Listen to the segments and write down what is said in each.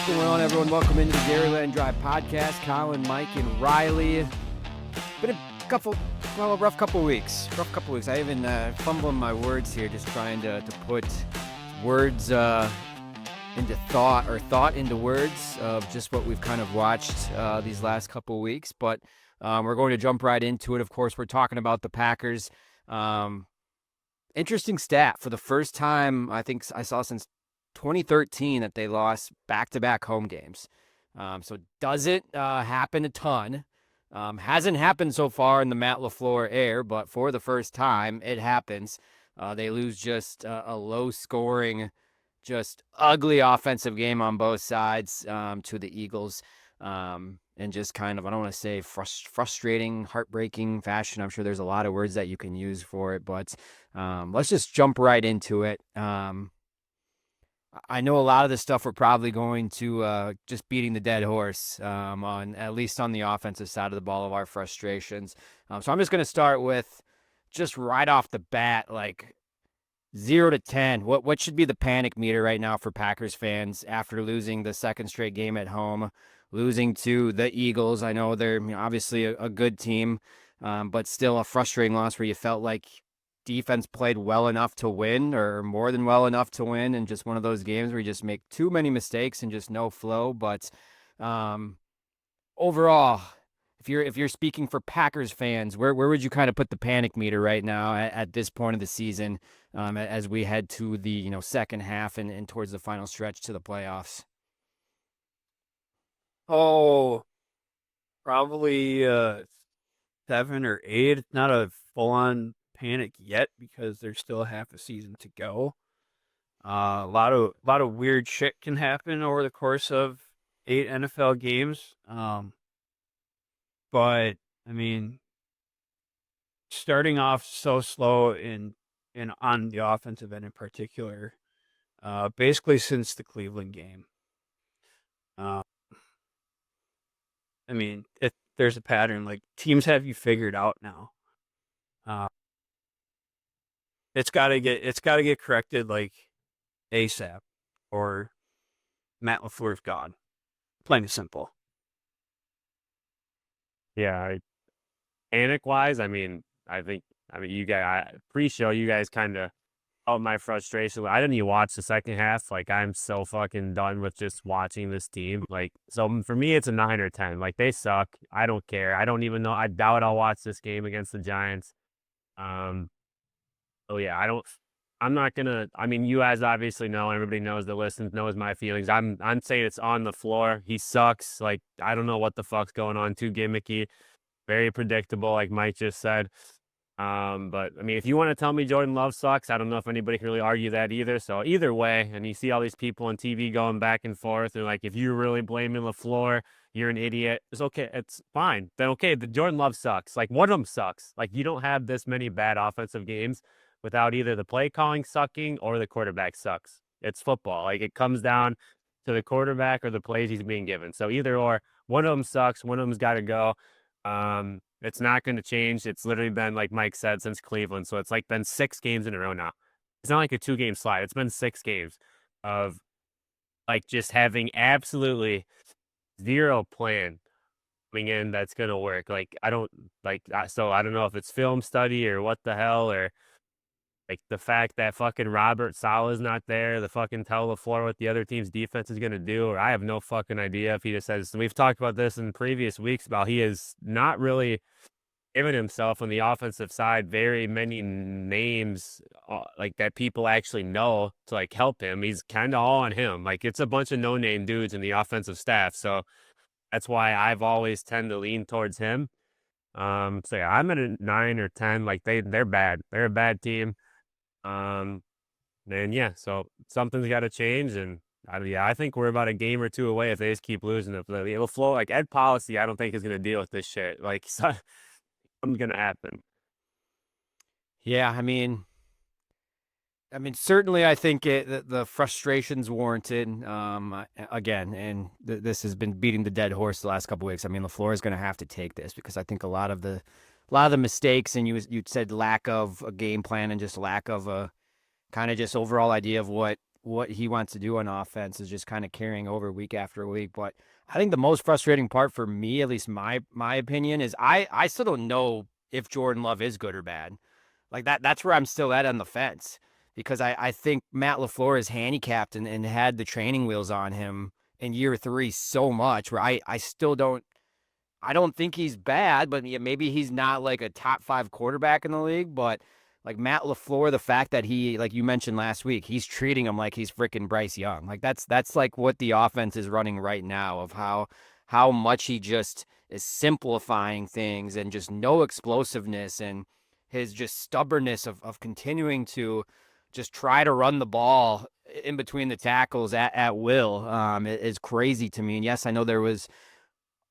going on, everyone? Welcome into the Dairyland Drive podcast. Collin, Mike, and Riley. Been a rough couple weeks. I even fumbling my words here, just trying to put words into thought, or thought into words of just what we've kind of watched these last couple weeks. But we're going to jump right into it. Of course, we're talking about the Packers. Interesting stat. For the first time, I think I saw since 2013 that they lost back-to-back home games. So it doesn't happen a ton. Hasn't happened so far in the Matt LaFleur era, but for the first time, it happens. They lose just a low-scoring, just ugly offensive game on both sides to the Eagles. And just kind of, I don't want to say frustrating, heartbreaking fashion. I'm sure there's a lot of words that you can use for it, but let's just jump right into it. I know a lot of this stuff we're probably going to just beating the dead horse on at least on the offensive side of the ball of our frustrations. So I'm just going to start with just right off the bat, like 0 to 10. What should be the panic meter right now for Packers fans after losing the second straight game at home, losing to the Eagles? I know they're obviously a good team, but still a frustrating loss where you felt like defense played well enough to win, or more than well enough to win, and just one of those games where you just make too many mistakes and just no flow. But overall, if you're speaking for Packers fans, where would you kind of put the panic meter right now at this point of the season, as we head to the second half and towards the final stretch to the playoffs? Oh, probably 7 or 8. It's not a full-on panic yet because there's still half a season to go. A lot of weird shit can happen over the course of 8 NFL games. But I mean, starting off so slow in on the offensive end in particular, basically since the Cleveland game. I mean, if there's a pattern, like teams have you figured out now. It's got to get corrected like ASAP, or Matt LaFleur's gone. Plain and simple. Yeah, panic-wise, you guys, pre-show, you guys kind of felt my frustration. I didn't even watch the second half. Like, I'm so fucking done with just watching this team. Like, so for me, it's a 9 or 10. Like, they suck. I don't care. I don't even know. I doubt I'll watch this game against the Giants. Oh yeah, I'm not gonna. I mean, you guys obviously know. Everybody knows that listens knows my feelings. I'm saying it's on the floor. He sucks. Like, I don't know what the fuck's going on. Too gimmicky, very predictable, like Mike just said. But I mean, if you want to tell me Jordan Love sucks, I don't know if anybody can really argue that either. So either way, and you see all these people on TV going back and forth, and like, if you're really blaming LaFleur, you're an idiot. It's okay. It's fine. Then okay, the Jordan Love sucks. Like, one of them sucks. Like, you don't have this many bad offensive games without either the play calling sucking or the quarterback sucks. It's football. Like, it comes down to the quarterback or the plays he's being given. So either or, one of them sucks. One of them's got to go. It's not going to change. It's literally been, like Mike said, since Cleveland. So it's like been 6 games in a row now. It's not like a 2-game slide. It's been 6 games of like just having absolutely zero plan coming in that's going to work. Like, I don't know if it's film study or what the hell, or like the fact that fucking Robert Saleh's not there, the fucking tell LaFleur what the other team's defense is going to do, or I have no fucking idea if he just says. We've talked about this in previous weeks about he is not really given himself on the offensive side very many names like that people actually know to like help him. He's kind of all on him. Like, it's a bunch of no-name dudes in the offensive staff. So that's why I've always tend to lean towards him. So yeah, I'm at a 9 or 10. Like, they're bad. They're a bad team. And yeah, so something's got to change, and I think we're about a game or 2 away if they just keep losing. If it'll flow, like Ed Policy, I don't think is going to deal with this shit. Like, something's going to happen. Yeah, I mean, certainly, I think the frustration's warranted. Again, and this has been beating the dead horse the last couple of weeks. I mean, LaFleur is going to have to take this, because I think a lot of the mistakes, and you said lack of a game plan and just lack of a kind of just overall idea of what what he wants to do on offense is just kind of carrying over week after week. But I think the most frustrating part for me, at least my opinion, is I still don't know if Jordan Love is good or bad. Like that's where I'm still at on the fence because I think Matt LaFleur is handicapped and had the training wheels on him in year 3 so much where I still don't think he's bad, but maybe he's not like a top 5 quarterback in the league. But like Matt LaFleur, the fact that he, like you mentioned last week, he's treating him like he's freaking Bryce Young. Like that's like what the offense is running right now of how much he just is simplifying things and just no explosiveness and his just stubbornness of continuing to just try to run the ball in between the tackles at will is crazy to me. And yes, I know there was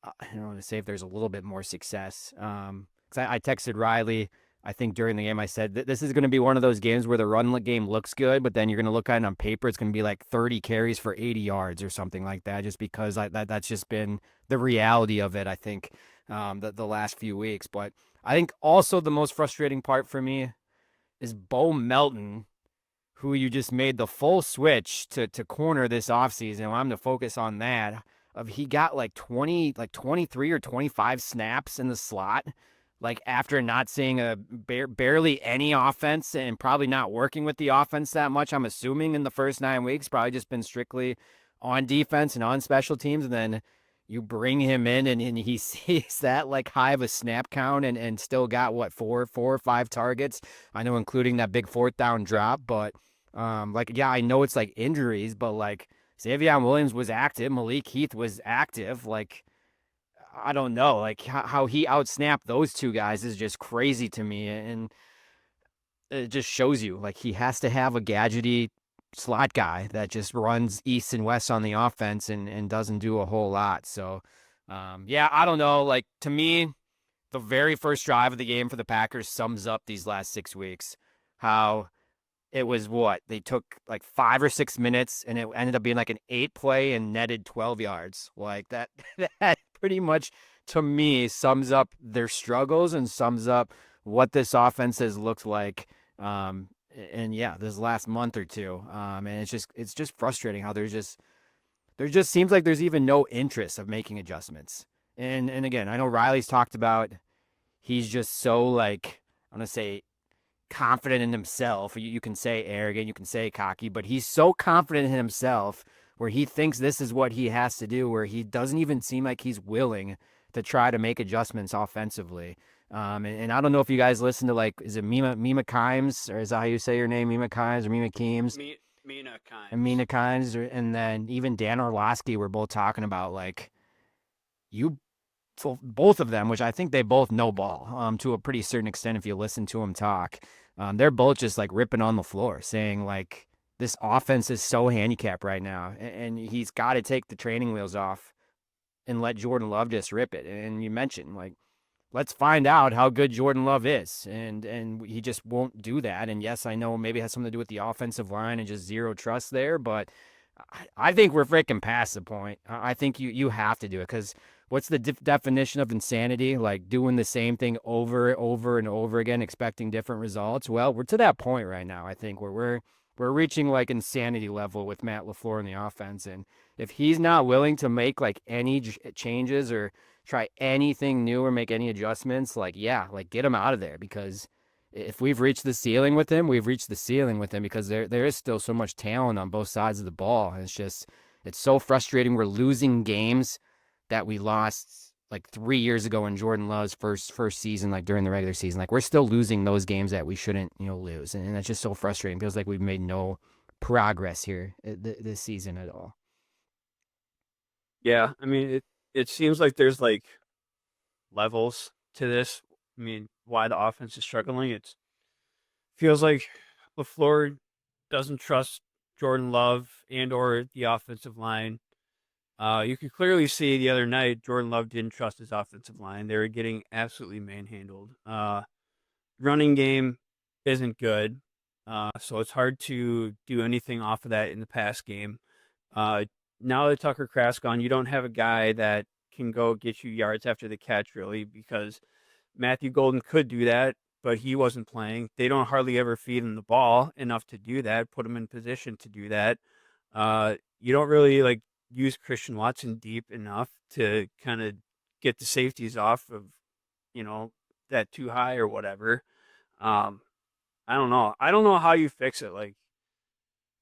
I don't want to say if there's a little bit more success. Because I texted Riley, I think during the game, I said this is going to be one of those games where the run game looks good, but then you're going to look at it on paper, it's going to be like 30 carries for 80 yards or something like that, just because that's just been the reality of it, I think, the last few weeks. But I think also the most frustrating part for me is Bo Melton, who you just made the full switch to corner this offseason. I'm to focus on that. He got like 23 or 25 snaps in the slot, like after not seeing barely any offense and probably not working with the offense that much. I'm assuming in the first 9 weeks, probably just been strictly on defense and on special teams. And then you bring him in and he sees that like high of a snap count and still got what, four or five targets. I know, including that big 4th down drop, but yeah, I know it's like injuries, but like Xavier Williams was active, Malik Heath was active. Like, I don't know, like how he outsnapped those two guys is just crazy to me, and it just shows you like he has to have a gadgety slot guy that just runs east and west on the offense and doesn't do a whole lot. So, yeah, I don't know. Like to me, the very first drive of the game for the Packers sums up these last 6 weeks. How it was what they took like 5 or 6 minutes and it ended up being like an 8 play and netted 12 yards. Like that, that pretty much to me sums up their struggles and sums up what this offense has looked like. And yeah, this last month or two. And it's just frustrating how there just seems like there's even no interest of making adjustments. And again, I know Riley's talked about he's just so like, I'm gonna say confident in himself. You can say arrogant, you can say cocky, but he's so confident in himself where he thinks this is what he has to do, where he doesn't even seem like he's willing to try to make adjustments offensively. And I don't know if you guys listen to like, is it Mima Kimes, or is that how you say your name, Mima Kimes or Mima Keems? Mina Kimes. And Mina Kimes, and then even Dan Orlovsky were both talking about like you so both of them, which I think they both know ball to a pretty certain extent if you listen to them talk. They're both just like ripping on the floor, saying like this offense is so handicapped right now, and he's got to take the training wheels off and let Jordan Love just rip it. And you mentioned like, let's find out how good Jordan Love is, and he just won't do that. And yes, I know maybe it has something to do with the offensive line and just zero trust there, but I think we're freaking past the point. I think you have to do it because what's the definition of insanity? Like doing the same thing over and over again, expecting different results. Well, we're to that point right now. I think where we're reaching like insanity level with Matt LaFleur in the offense, and if he's not willing to make like any changes or try anything new or make any adjustments, like yeah, like get him out of there because if we've reached the ceiling with him, we've reached the ceiling with him because there is still so much talent on both sides of the ball. And it's so frustrating. We're losing games that we lost like 3 years ago in Jordan Love's first season, like during the regular season. Like we're still losing those games that we shouldn't, lose. And that's just so frustrating. It feels like we've made no progress here this season at all. Yeah, I mean it seems like there's like levels to this. I mean, why the offense is struggling. It feels like LaFleur doesn't trust Jordan Love and or the offensive line. You could clearly see the other night Jordan Love didn't trust his offensive line. They were getting absolutely manhandled. Running game isn't good, so it's hard to do anything off of that in the pass game. Now that Tucker Kraft's gone, you don't have a guy that can go get you yards after the catch, really, because Matthew Golden could do that. but he wasn't playing. They don't hardly ever feed him the ball enough to do that, put him in position to do that. You don't really like use Christian Watson deep enough to kind of get the safeties off of, that too high or whatever. Um, I don't know. I don't know how you fix it. Like,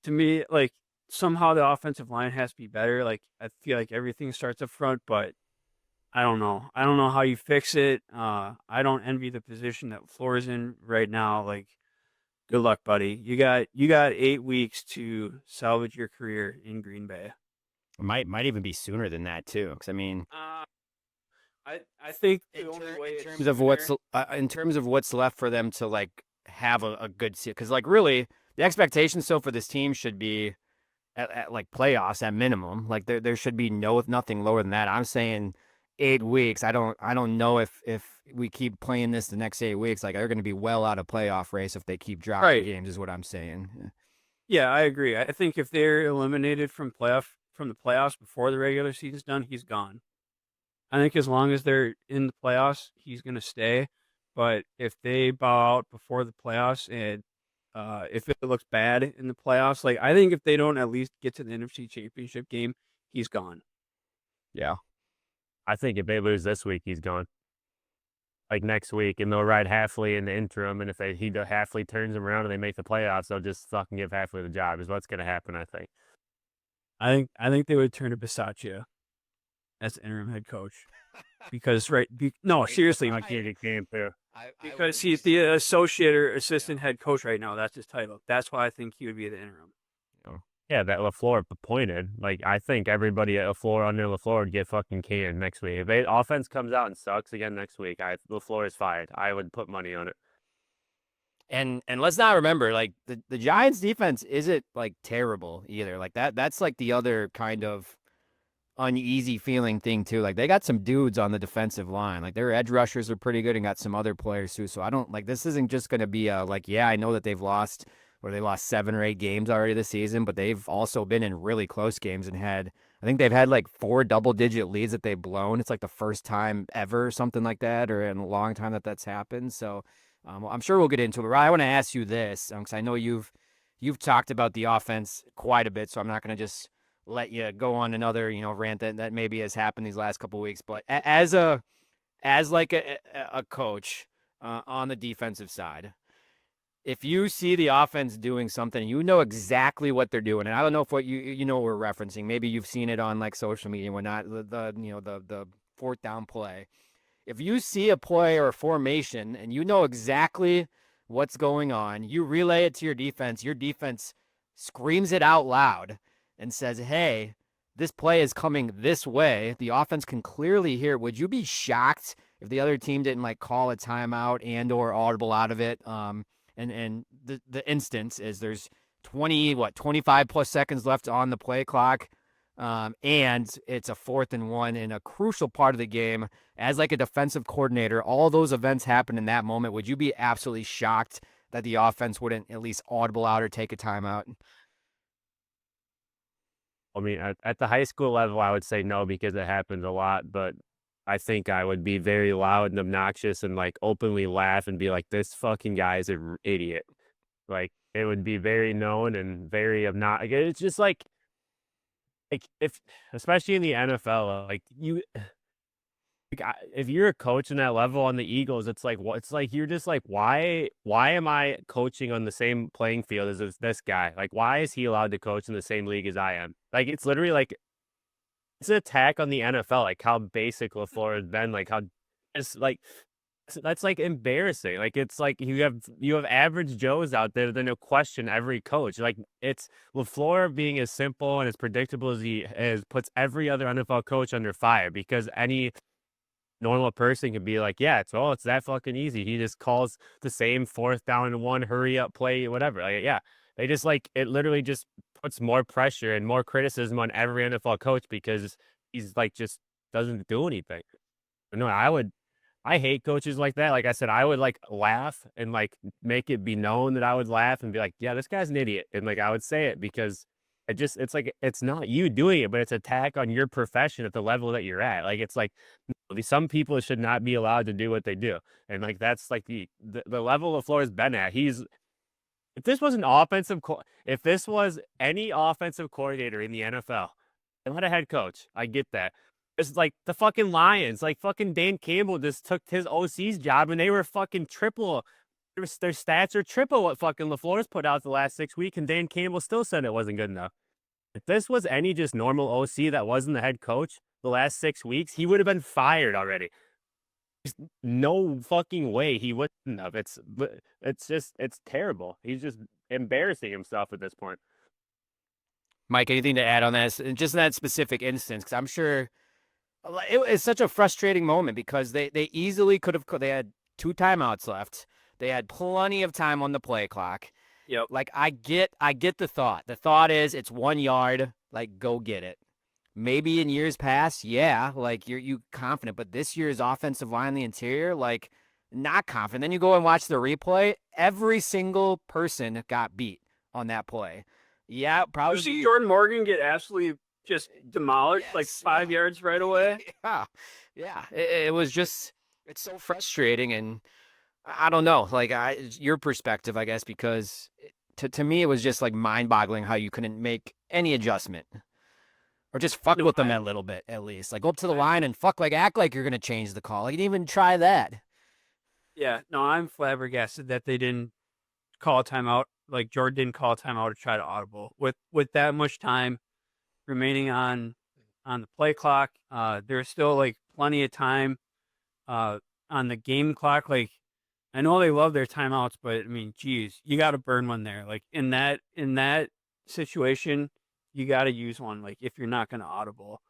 to me, like, somehow the offensive line has to be better. Like, I feel like everything starts up front, but I don't know. I don't know how you fix it. I don't envy the position that LaFleur's in right now. Like, good luck, buddy. You got 8 weeks to salvage your career in Green Bay. Might even be sooner than that too. Because I mean, I think the only way in terms of what's left for them to like have a good season, because like really the expectation still for this team should be at like playoffs at minimum. Like there should be nothing lower than that. I'm saying 8 weeks. I don't know if we keep playing this the next 8 weeks, like they're going to be well out of playoff race if they keep dropping Right. games. Is what I'm saying. Yeah, I agree. I think if they're eliminated from the playoffs before the regular season's done, he's gone. I think as long as they're in the playoffs, he's going to stay. But if they bow out before the playoffs and if it looks bad in the playoffs, like I think if they don't at least get to the NFC Championship game, he's gone. Yeah. I think if they lose this week, he's gone. Like next week, and they'll ride Halfley in the interim. And if Halfley turns them around and they make the playoffs, they'll just fucking give Halfley the job. Is what's going to happen, I think. I think they would turn to Bisaccia as the interim head coach because no, seriously, I can't get game too. because he's the associate or assistant head coach right now. That's his title. That's why I think he would be the interim. Yeah, that LaFleur appointed. Like, I think everybody at LaFleur under LaFleur would get fucking canned next week. If offense comes out and sucks again next week, LaFleur is fired. I would put money on it. And let's not remember, like the Giants defense isn't like terrible either. Like that's like the other kind of uneasy feeling thing too. Like they got some dudes on the defensive line. Like their edge rushers are pretty good and got some other players too. So I don't like this isn't just gonna be a like, yeah, I know that they lost 7 or 8 games already this season, but they've also been in really close games and I think they've had like 4 double-digit leads that they've blown. It's like the first time ever, something like that, or in a long time that's happened. So I'm sure we'll get into it. Riley, I want to ask you this because I know you've talked about the offense quite a bit, so I'm not going to just let you go on another rant that maybe has happened these last couple of weeks. But as like a coach on the defensive side, if you see the offense doing something, you know exactly what they're doing, and I don't know if what you know what we're referencing. Maybe you've seen it on like social media and whatnot. The fourth down play. If you see a play or a formation and you know exactly what's going on, you relay it to your defense. Your defense screams it out loud and says, "Hey, this play is coming this way." The offense can clearly hear. Would you be shocked if the other team didn't like call a timeout and or audible out of it? And the instance is there's 25 plus seconds left on the play clock. And it's a 4th and 1 in a crucial part of the game. As like a defensive coordinator, all those events happen in that moment. Would you be absolutely shocked that the offense wouldn't at least audible out or take a timeout? I mean, at the high school level, I would say no because it happens a lot. But I think I would be very loud and obnoxious and like openly laugh and be like, "This fucking guy is an idiot." Like it would be very known and very obnoxious. It's just like if especially in the NFL, like if you're a coach in that level on the Eagles, it's like what it's like you're just like why am I coaching on the same playing field as this guy? Like why is he allowed to coach in the same league as I am? Like it's literally like it's an attack on the NFL, like how basic LaFleur has been, like how it's like that's like embarrassing. Like it's like you have average Joes out there that will question every coach. Like it's LaFleur being as simple and as predictable as he is puts every other NFL coach under fire because any normal person can be like, yeah, it's that fucking easy. He just calls the same 4th down and 1 hurry up play, whatever. Like, yeah, they just like it literally just puts more pressure and more criticism on every NFL coach because he's like just doesn't do anything. But no, I hate coaches like that. Like I said, I would like laugh and like make it be known that I would laugh and be like, yeah, this guy's an idiot. And like I would say it because it's like it's not you doing it, but it's attack on your profession at the level that you're at. Like it's like Some people should not be allowed to do what they do. And like that's like the level LaFleur has been at. If this was if this was any offensive coordinator in the NFL, not a head coach, I get that. It's like the fucking Lions, like fucking Dan Campbell just took his OC's job and they were fucking triple. Their stats are triple what fucking LaFleur's put out the last 6 weeks, and Dan Campbell still said it wasn't good enough. If this was any just normal OC that wasn't the head coach the last 6 weeks, he would have been fired already. There's no fucking way he wouldn't have. It's terrible. He's just embarrassing himself at this point. Mike, anything to add on that? Just in that specific instance, because I'm sure it's such a frustrating moment because they easily could have. They had 2 timeouts left. They had plenty of time on the play clock. Yep. Like I get the thought. The thought is it's 1 yard. Like go get it. Maybe in years past, yeah, like you confident, but this year's offensive line, the interior, like not confident. Then you go and watch the replay. Every single person got beat on that play. Yeah, probably. You see Jordan Morgan get absolutely just demolished, like 5 yards right away. Yeah. It was just, it's so frustrating, and I don't know, like your perspective, I guess, because to me it was just like mind-boggling how you couldn't make any adjustment. Or just fuck with them a little bit, at least. Like, go up to the line and act like you're going to change the call. Like, you didn't even try that. Yeah, no, I'm flabbergasted that they didn't call a timeout. Like, Jordan didn't call a timeout to try to audible. With that much time remaining on the play clock, there's still, like, plenty of time on the game clock. Like, I know they love their timeouts, but, I mean, geez, you got to burn one there. Like, in that situation, you got to use one, like, if you're not going to audible.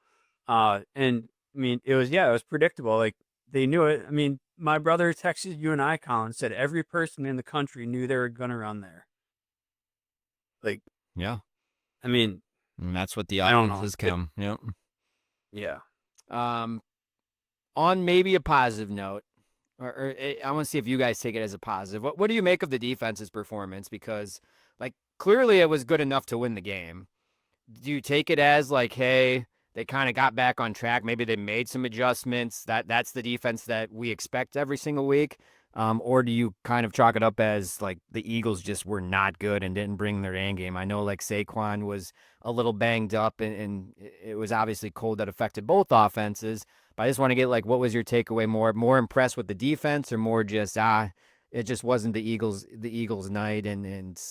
And I mean, it was predictable. Like, they knew it. I mean, my brother texted you and I, Collin, said every person in the country knew they were going to run there. Like, yeah. I mean, and that's what the I don't offense know. has come. Yep. Yeah. On maybe a positive note, or I want to see if you guys take it as a positive. What do you make of the defense's performance? Because, like, clearly it was good enough to win the game. Do you take it as like, hey, they kind of got back on track? Maybe they made some adjustments. That's the defense that we expect every single week. Or do you kind of chalk it up as like the Eagles just were not good and didn't bring their A game? I know like Saquon was a little banged up and it was obviously cold that affected both offenses. But I just want to get like, what was your takeaway? More impressed with the defense, or more just it just wasn't the Eagles night and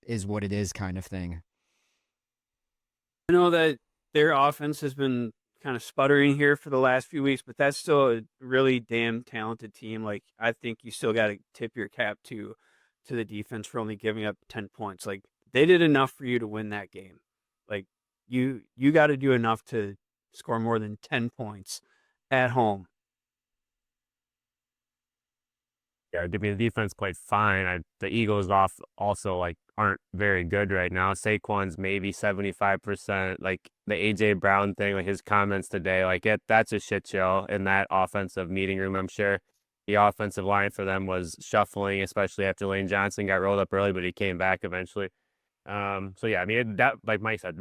is what it is kind of thing. I know that their offense has been kind of sputtering here for the last few weeks, but that's still a really damn talented team. Like, I think you still got to tip your cap to the defense for only giving up 10 points. Like, they did enough for you to win that game. Like, you got to do enough to score more than 10 points at home. Yeah, I mean, the defense played fine. The Eagles also like aren't very good right now. Saquon's maybe 75%. Like the AJ Brown thing, like his comments today, like that's a shit show in that offensive meeting room. I'm sure the offensive line for them was shuffling, especially after Lane Johnson got rolled up early, but he came back eventually. So yeah, I mean that, like Mike said,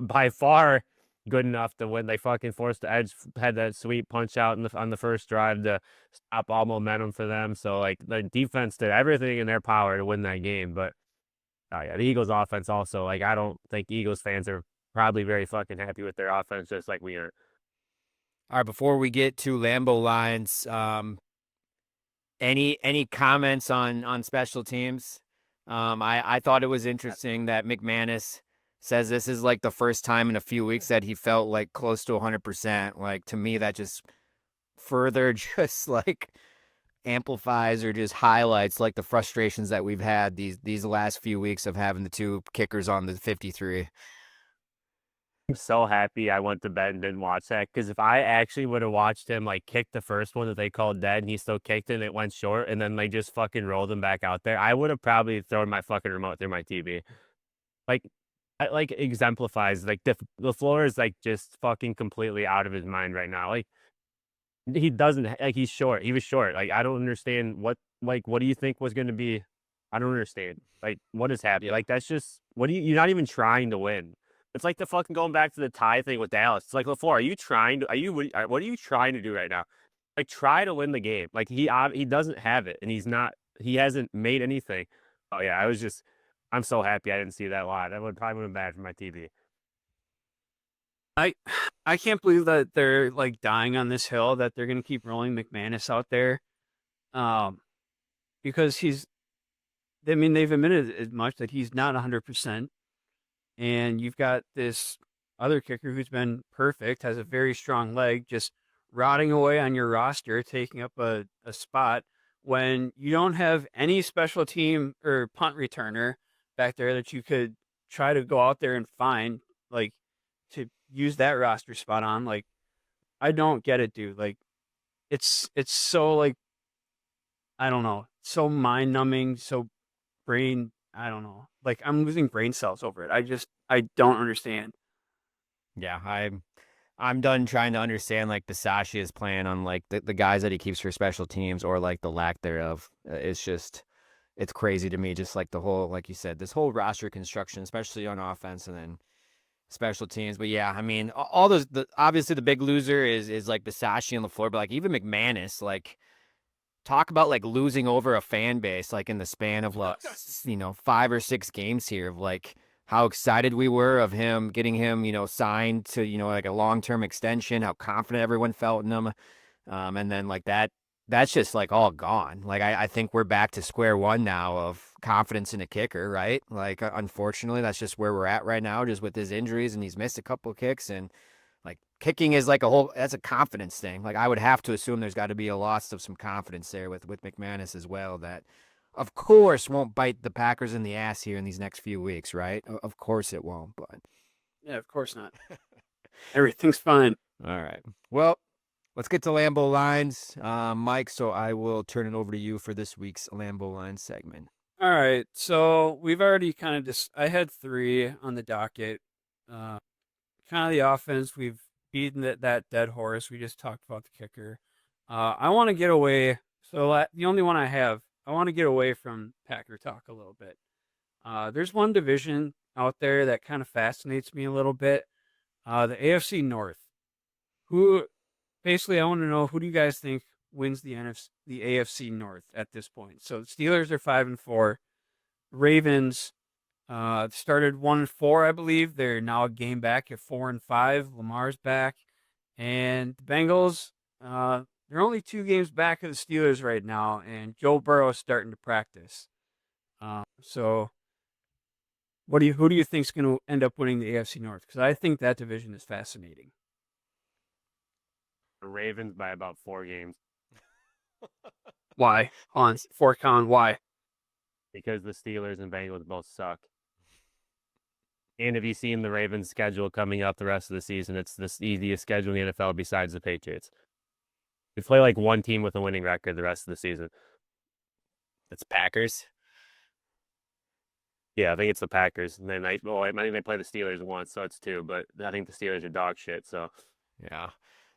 by far good enough to win. They fucking forced the Edge, had that sweet punch out on the first drive to stop all momentum for them. So like the defense did everything in their power to win that game. But yeah, the Eagles offense also, like I don't think Eagles fans are probably very fucking happy with their offense, just like we aren't. All right, before we get to Lambeau Lines, any comments on special teams? I thought it was interesting that McManus says this is like the first time in a few weeks that he felt like close to 100%. Like, to me, that just further just like amplifies or just highlights like the frustrations that we've had these last few weeks of having the 2 kickers on the 53. I'm so happy I went to bed and didn't watch that, because if I actually would have watched him like kick the first one that they called dead and he still kicked it and it went short and then they just fucking rolled him back out there, I would have probably thrown my fucking remote through my TV. Like, it like exemplifies like LaFleur is like just fucking completely out of his mind right now. Like, he doesn't, like, he's short. He was short. Like, I don't understand what do you think was going to be? I don't understand. Like, what is happening? Like, that's just, you're not even trying to win. It's like the fucking going back to the tie thing with Dallas. It's like, LaFleur, what are you trying to do right now? Like, try to win the game. Like, he doesn't have it, and he hasn't made anything. Oh yeah, I'm so happy I didn't see that live. That would probably been bad for my TV. I can't believe that they're like dying on this hill that they're gonna keep rolling McManus out there. Because they've admitted as much that he's not 100%. And you've got this other kicker who's been perfect, has a very strong leg, just rotting away on your roster, taking up a spot when you don't have any special team or punt returner back there that you could try to go out there and find, like, to use that roster spot on. Like, I don't get it, dude. Like, it's so, like, I don't know, so mind numbing, so brain, I don't know. Like, I'm losing brain cells over it. I don't understand. Yeah, I'm done trying to understand like Bisaccia's plan on like the guys that he keeps for special teams or like the lack thereof. It's crazy to me. Just like the whole, like you said, this whole roster construction, especially on offense and then special teams. But yeah, I mean, all those. Obviously the big loser is like Bisaccia and LaFleur, but like even McManus, like talk about like losing over a fan base like in the span of like 5 or 6 games here of like how excited we were of him getting him signed to like a long-term extension, how confident everyone felt in him, and then like that's just like all gone. Like I think we're back to square one now of confidence in a kicker, right? Like unfortunately that's just where we're at right now, just with his injuries, and he's missed a couple of kicks, and like kicking is like that's a confidence thing. Like I would have to assume there's got to be a loss of some confidence there with McManus as well, that of course won't bite the Packers in the ass here in these next few weeks, right? Of course it won't, but Yeah, of course not. Everything's fine. all right. Well, let's get to Lambeau Lines, Mike. So I will turn it over to you for this week's Lambeau Lines segment. All right. So we've already kind of just, I had 3 on the docket. Kind of the offense. We've beaten that dead horse. We just talked about the kicker. I want to get away. So the only one I want to get away from Packer talk a little bit. There's one division out there that kind of fascinates me a little bit. The AFC North. Who, basically, I want to know, who do you guys think wins the AFC North at this point? So the Steelers are 5-4. Ravens started 1-4, I believe. They're now a game back at 4-5. Lamar's back, and the Bengals. They're only 2 games back of the Steelers right now, and Joe Burrow is starting to practice. So, who do you think is going to end up winning the AFC North? Because I think that division is fascinating. The Ravens by about 4 games. Why? On 4 count, why? Because the Steelers and Bengals both suck. And have you seen the Ravens schedule coming up the rest of the season? It's the easiest schedule in the NFL besides the Patriots. We play like one team with a winning record the rest of the season. That's Packers. Yeah, I think it's the Packers. And then I think they play the Steelers once, so it's 2. But I think the Steelers are dog shit. So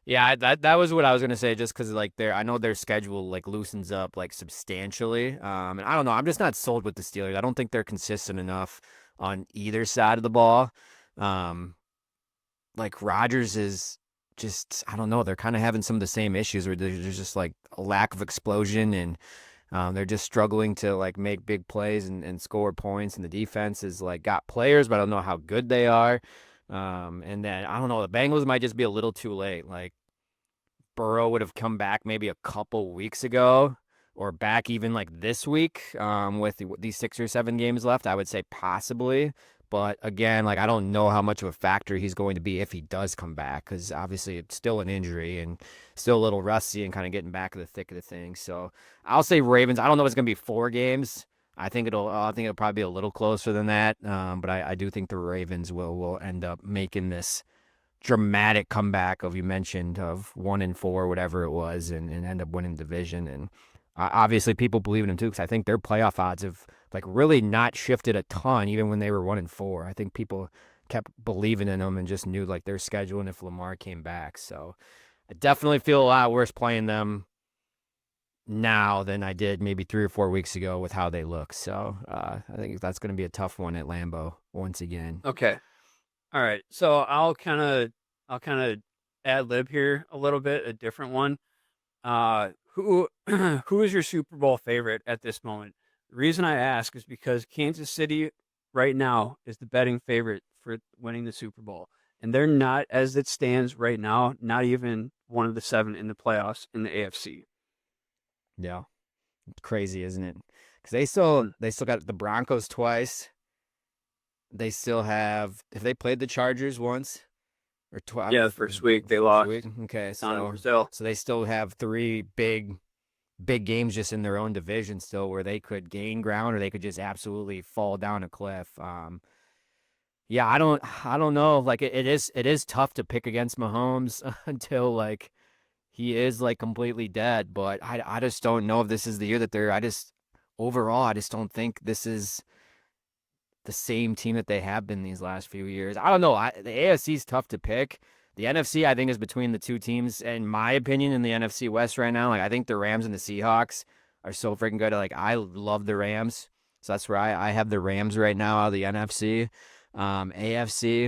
Yeah, that was what I was gonna say. Just because like I know their schedule like loosens up like substantially. And I don't know. I'm just not sold with the Steelers. I don't think they're consistent enough on either side of the ball. Like Rodgers is just, I don't know. They're kind of having some of the same issues where there's just like a lack of explosion, and they're just struggling to like make big plays and score points. And the defense is like got players, but I don't know how good they are. And then I don't know, the Bengals might just be a little too late. Like Burrow would have come back maybe a couple weeks ago, or back even like this week, with these 6 or 7 games left. I would say possibly. But again, like I don't know how much of a factor he's going to be if he does come back, because obviously it's still an injury and still a little rusty and kind of getting back in the thick of the thing. So I'll say Ravens. I don't know if it's going to be 4 games. I think it'll probably be a little closer than that. But I do think the Ravens will end up making this dramatic comeback you mentioned of 1-4, whatever it was, and end up winning the division. And obviously people believe in them too, because I think their playoff odds have like really not shifted a ton, even when they were 1-4. I think people kept believing in them and just knew like their schedule and if Lamar came back. So I definitely feel a lot worse playing them now than I did maybe 3 or 4 weeks ago with how they look. So I think that's going to be a tough one at Lambeau once again. Okay. All right, so I'll kind of ad lib here a little bit, a different one. Who who is your Super Bowl favorite at this moment? The reason I ask is because Kansas City right now is the betting favorite for winning the Super Bowl, and they're not, as it stands right now, not even one of the 7 in the playoffs in the AFC. Yeah, crazy, isn't it? Because they Mm. still got the Broncos twice. They still have they played the Chargers once or twice? Yeah, the first week they lost Sweet. Okay, down in Brazil. so they still have three big games just in their own division still where they could gain ground or they could just absolutely fall down a cliff. Yeah, I don't know. Like it is tough to pick against Mahomes until like he is like completely dead. But I just don't know if this is the year that they're. Overall I just don't think this is the same team that they have been these last few years. I don't know. The AFC is tough to pick. The NFC, I think, is between the two teams. In my opinion, in the NFC West right now, like I think the Rams and the Seahawks are so freaking good. Like I love the Rams, so that's where I have the Rams right now out of the NFC. AFC,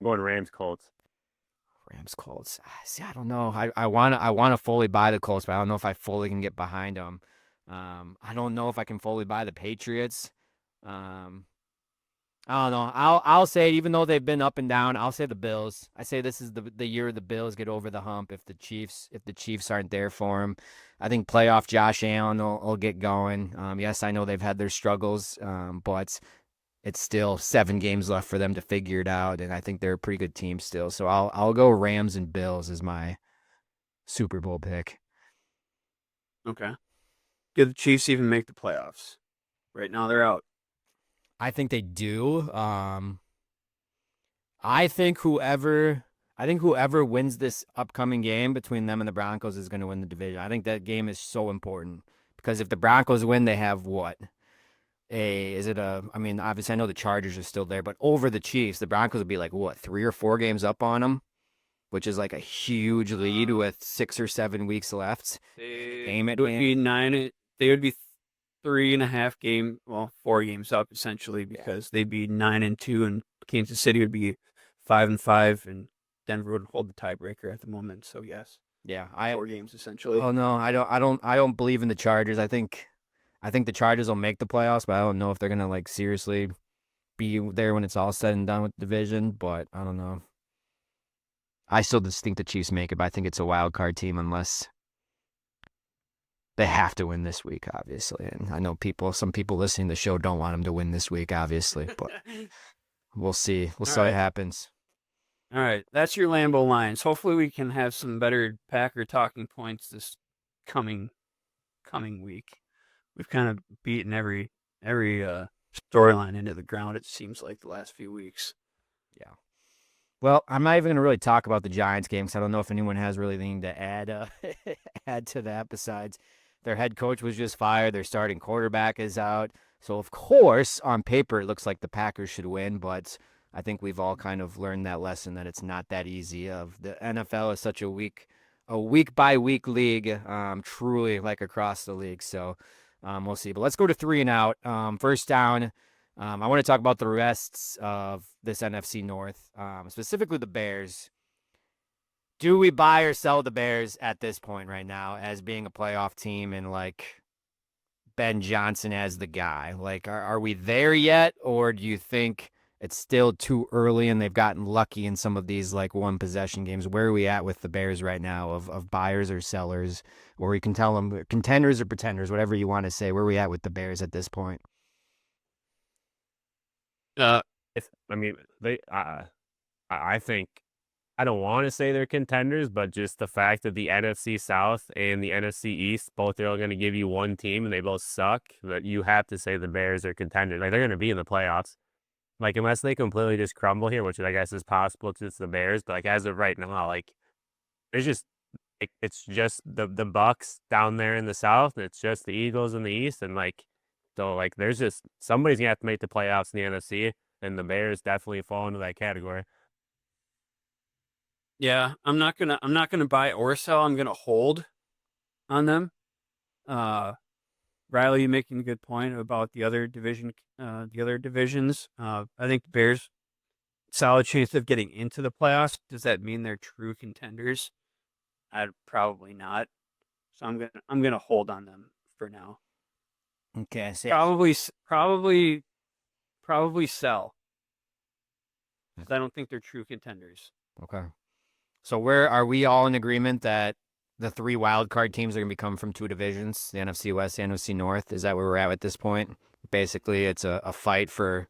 I'm going Rams Colts. Rams, Colts. See, I don't know. I wanna fully buy the Colts, but I don't know if I fully can get behind them. I don't know if I can fully buy the Patriots. Um, I don't know. I'll say even though they've been up and down, I'll say the Bills. I say this is the year the Bills get over the hump if the Chiefs aren't there for them. I think playoff Josh Allen will get going. Yes, I know they've had their struggles, but it's still 7 games left for them to figure it out, and I think they're a pretty good team still. So I'll go Rams and Bills as my Super Bowl pick. Okay. Did the Chiefs even make the playoffs? Right now they're out. I think they do. I think whoever wins this upcoming game between them and the Broncos is going to win the division. I think that game is so important because if the Broncos win, they have what? I mean, obviously I know the Chargers are still there, but over the Chiefs, the Broncos would be like what, 3 or 4 games up on them, which is like a huge lead with 6 or 7 weeks left. They Game it would in. be 9. They would be 3.5 game, well, 4 games up essentially because they'd be 9-2, and Kansas City would be 5-5, and Denver would hold the tiebreaker at the moment. So yes, Yeah, 4 games essentially. oh no, I don't believe in the Chargers. I think the Chargers will make the playoffs, but I don't know if they're gonna like seriously be there when it's all said and done with the division. But I don't know. I still just think the Chiefs make it, but I think it's a wild card team unless they have to win this week, obviously. And I know some people listening to the show don't want them to win this week, obviously, but we'll see. We'll All see what right. happens. All right, that's your Lambeau Lines. Hopefully, we can have some better Packer talking points this coming coming week. We've kind of beaten every storyline into the ground. It seems like the last few weeks. Yeah. Well, I'm not even going to really talk about the Giants game because I don't know if anyone has really anything to add add to that besides their head coach was just fired. Their starting quarterback is out. So, of course, on paper, it looks like the Packers should win, but I think we've all kind of learned that lesson that it's not that easy. Of the NFL is such a week by week league, truly like across the league. So, we'll see. But let's go to 3 and out. First down. I want to talk about the rest of this NFC North, specifically the Bears. Do we buy or sell the Bears at this point right now as being a playoff team and like Ben Johnson as the guy? Like, are we there yet, or do you think it's still too early and they've gotten lucky in some of these like one possession games? Where are we at with the Bears right now of buyers or sellers, or we can tell them contenders or pretenders, whatever you want to say? Where are we at with the Bears at this point? Uh, I mean, I think I don't want to say they're contenders, but just the fact that the NFC South and the NFC East both are going to give you one team and they both suck, that you have to say the Bears are contenders. Like they're going to be in the playoffs. Like unless they completely just crumble here, which I guess is possible to the Bears, but like as of right now, like it's just it's just the Bucks down there in the South, and it's just the Eagles in the East, and like so like there's just somebody's gonna have to make the playoffs in the NFC, and the Bears definitely fall into that category. yeah, I'm not gonna buy or sell. I'm gonna hold on them. Uh, Riley, you making a good point about the other divisions. I think the Bears solid chance of getting into the playoffs. Does that mean they're true contenders? I'd probably not. So I'm gonna hold on them for now. Okay, so Probably sell. 'Cause I don't think they're true contenders. okay. So where are we all in agreement that the 3 wild card teams are going to become from 2 divisions, the NFC West, the NFC North? Is that where we're at this point? Basically, it's a fight for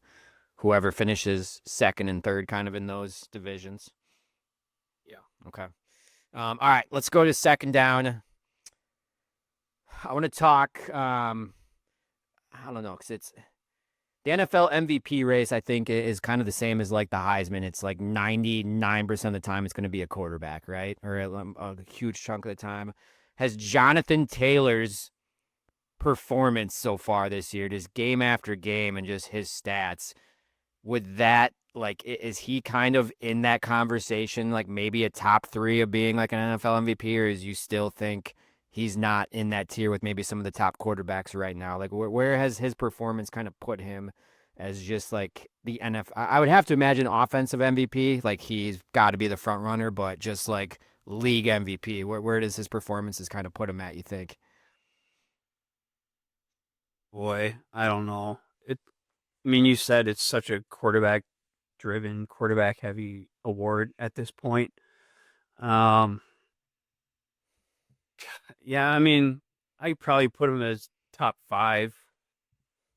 whoever finishes second and third kind of in those divisions. Yeah. Okay. All right, let's go to second down. I want to talk, I don't know, because it's the NFL MVP race, I think, is kind of the same as like the Heisman. It's like 99% of the time it's going to be a quarterback, right? Or a huge chunk of the time. Has Jonathan Taylor's performance so far this year, just game after game and just his stats, with that, like, is he kind of in that conversation, like maybe a top 3 of being like an NFL MVP, or is you still think he's not in that tier with maybe some of the top quarterbacks right now? Like, where has his performance kind of put him as just like the NFL? I would have to imagine offensive MVP, like he's got to be the front runner, but just like league MVP, where does his performances kind of put him at, you think? Boy, I don't know. I mean, you said it's such a quarterback driven, quarterback heavy award at this point. Um, yeah, I mean, I probably put him as top 5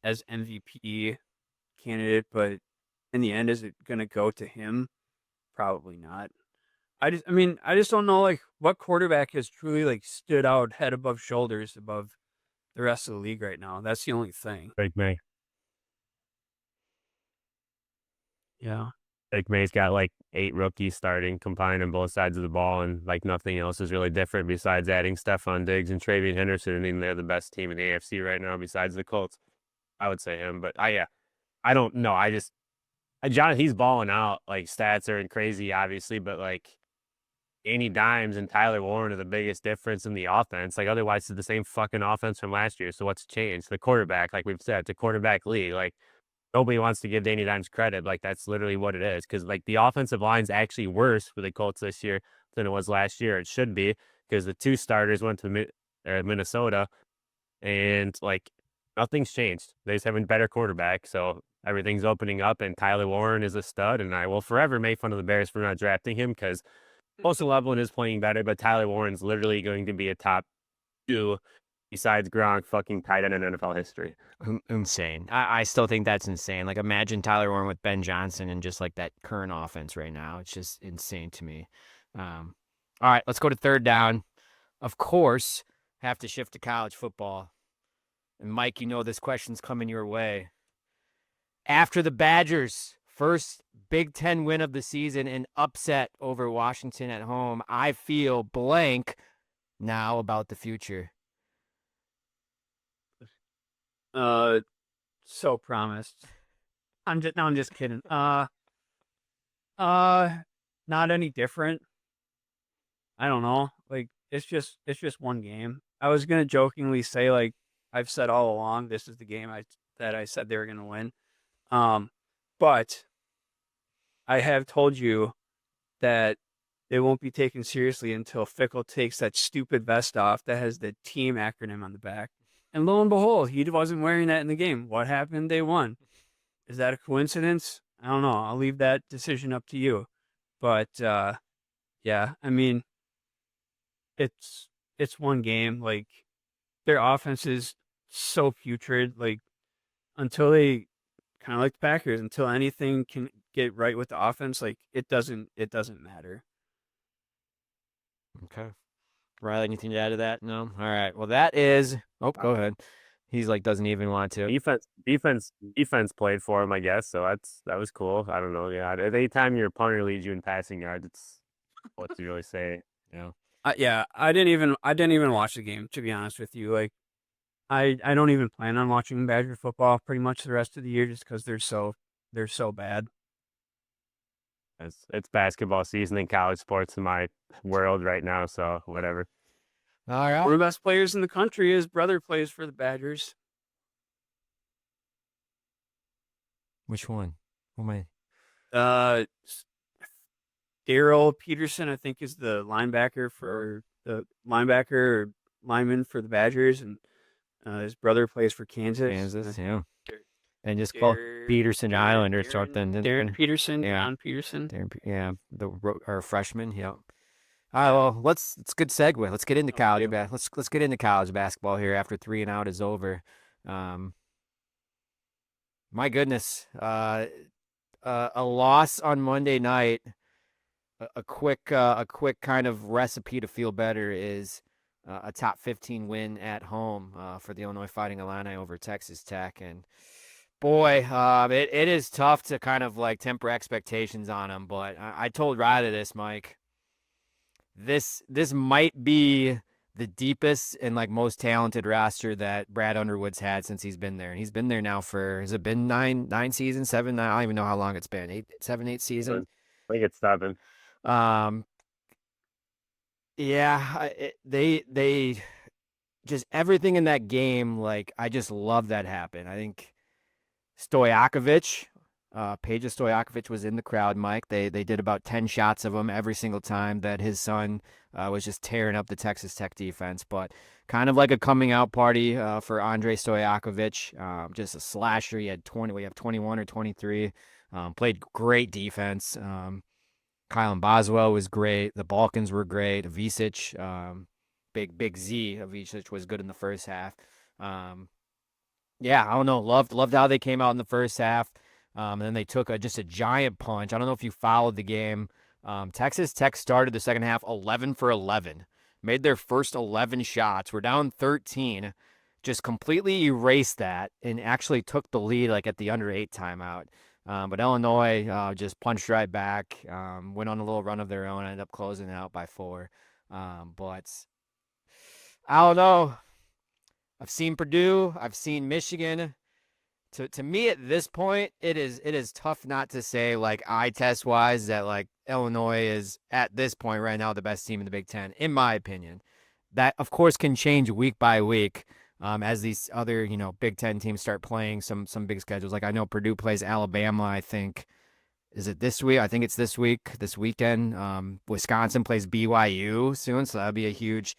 as MVP candidate, but in the end, is it going to go to him? Probably not. I just don't know like what quarterback has truly like stood out head above shoulders above the rest of the league right now. That's the only thing. Big May. Yeah. Big May's got like 8 rookies starting combined on both sides of the ball, and like nothing else is really different besides adding Stephon Diggs and Travion Henderson. I mean, they're the best team in the AFC right now besides the Colts. I would say him, but I don't know. John, he's balling out. Like stats are crazy, obviously, but like Andy Dimes and Tyler Warren are the biggest difference in the offense. Like otherwise, it's the same fucking offense from last year. So what's changed? The quarterback, like we've said, it's a quarterback league. Like nobody wants to give Danny Dimes credit. Like that's literally what it is. Because like the offensive line's actually worse for the Colts this year than it was last year. It should be because the 2 starters went to Minnesota, and like nothing's changed. They just have a better quarterback, so everything's opening up. And Tyler Warren is a stud, and I will forever make fun of the Bears for not drafting him because Postal Loveland is playing better, but Tyler Warren's literally going to be a top 2 besides Gronk fucking tight end in NFL history. Insane. I still think that's insane. Like, imagine Tyler Warren with Ben Johnson and just like that current offense right now. It's just insane to me. All right, let's go to third down. Of course, have to shift to college football. And Mike, you know this question's coming your way. After the Badgers' first Big Ten win of the season and upset over Washington at home, I feel blank now about the future. So promised. I'm just kidding. Not any different. I don't know. Like it's just one game. I was gonna jokingly say like I've said all along this is the game that I said they were gonna win. But I have told you that they won't be taken seriously until Fickle takes that stupid vest off that has the team acronym on the back. And lo and behold, he wasn't wearing that in the game. What happened? They won. Is that a coincidence? I don't know. I'll leave that decision up to you. But yeah, I mean, it's one game. Like their offense is so putrid. Like until they kind of like the Packers, until anything can get right with the offense, like it doesn't matter. Okay. Riley, anything to add to that? No? All right. Well, that is. Oh, go ahead. He's like, doesn't even want to. Defense played for him, I guess. So that was cool. I don't know. Yeah. Anytime your punter leads you in passing yards, it's what to really say. You know? Yeah, I didn't even watch the game, to be honest with you. Like I don't even plan on watching Badger football pretty much the rest of the year just because they're so bad. It's basketball season in college sports in my world right now, so whatever. All One right. of the best players in the country. His brother plays for the Badgers. Which one? Who am I? Uh, Daryl Peterson, I think, is the linebacker or lineman for the Badgers, and his brother plays for Kansas. Kansas, yeah. Dar- And just called Peterson Island or something. Darren Peterson, Yeah. John Peterson. Yeah. Our freshman. Yeah. All right, well, it's a good segue. Let's get into Oh, thank college. you. Let's get into college basketball here after 3 and out is over. Um, my goodness, a loss on Monday night. A quick kind of recipe to feel better is a top 15 win at home for the Illinois Fighting Illini over Texas Tech, and boy, it is tough to kind of like temper expectations on them. But I told Ryder this, Mike. This might be the deepest and like most talented roster that Brad Underwood's had since he's been there. And he's been there now for, has it been nine seasons, seven? I don't even know how long it's been. 8 seasons. I think it's 7. Um, yeah, they just everything in that game. Like I just love that happened. I think Stojakovic, Peja Stojakovic was in the crowd, Mike. They did about 10 shots of him every single time that his son was just tearing up the Texas Tech defense. But kind of like a coming out party for Andre Stojakovic. Just a slasher. He had 20. We have 21 or 23. Played great defense. Collin Boswell was great. The Balkans were great. Avicic, big Z. Avicic was good in the first half. Yeah, I don't know. Loved how they came out in the first half. And then they took just a giant punch. I don't know if you followed the game. Texas Tech started the second half 11 for 11, made their first 11 shots. We're down 13, just completely erased that and actually took the lead like at the under 8 timeout. But Illinois just punched right back, went on a little run of their own, ended up closing it out by 4. But I don't know. I've seen Purdue. I've seen Michigan. To me at this point, it is tough not to say like eye test wise that like Illinois is at this point right now the best team in the Big Ten, in my opinion. That of course can change week by week as these other Big Ten teams start playing some big schedules. Like I know Purdue plays Alabama. I think is it this week? I think it's this weekend. Wisconsin plays BYU soon, so that'll be a huge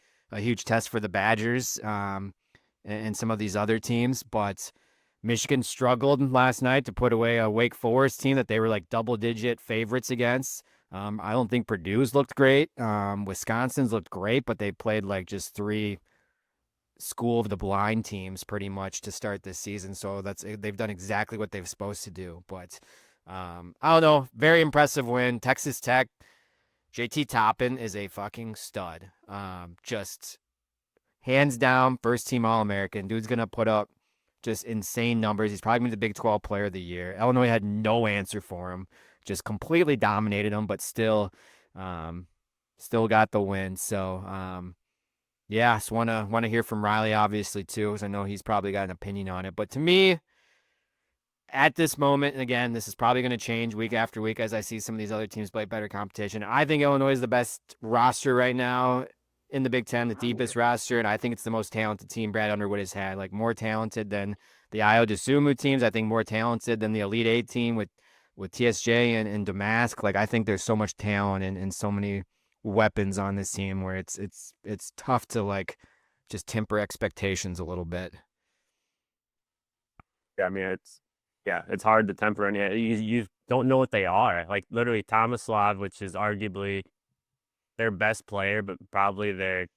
test for the Badgers and some of these other teams, but. Michigan struggled last night to put away a Wake Forest team that they were like double-digit favorites against. I don't think Purdue's looked great. Wisconsin's looked great, but they played like just 3 school of the blind teams pretty much to start this season. So they've done exactly what they're supposed to do. But I don't know. Very impressive win. Texas Tech. JT Toppin is a fucking stud. Just hands down, first team All-American. Dude's gonna put up just insane numbers. He's probably going to be the Big 12 player of the year. Illinois had no answer for him, just completely dominated him, but still got the win. So, yeah, just wanna hear from Riley, obviously, too, because I know he's probably got an opinion on it. But to me, at this moment, and again, this is probably going to change week after week as I see some of these other teams play better competition. I think Illinois is the best roster right now in the Big Ten, the deepest roster, and I think it's the most talented team Brad Underwood has had. Like more talented than the Io DeSumo teams. I think more talented than the Elite Eight team with TSJ and Damask. Like I think there's so much talent and so many weapons on this team where it's tough to like just temper expectations a little bit. Yeah, I mean, it's hard to temper any. You don't know what they are. Like literally, Tomislav, which is arguably their best player, but probably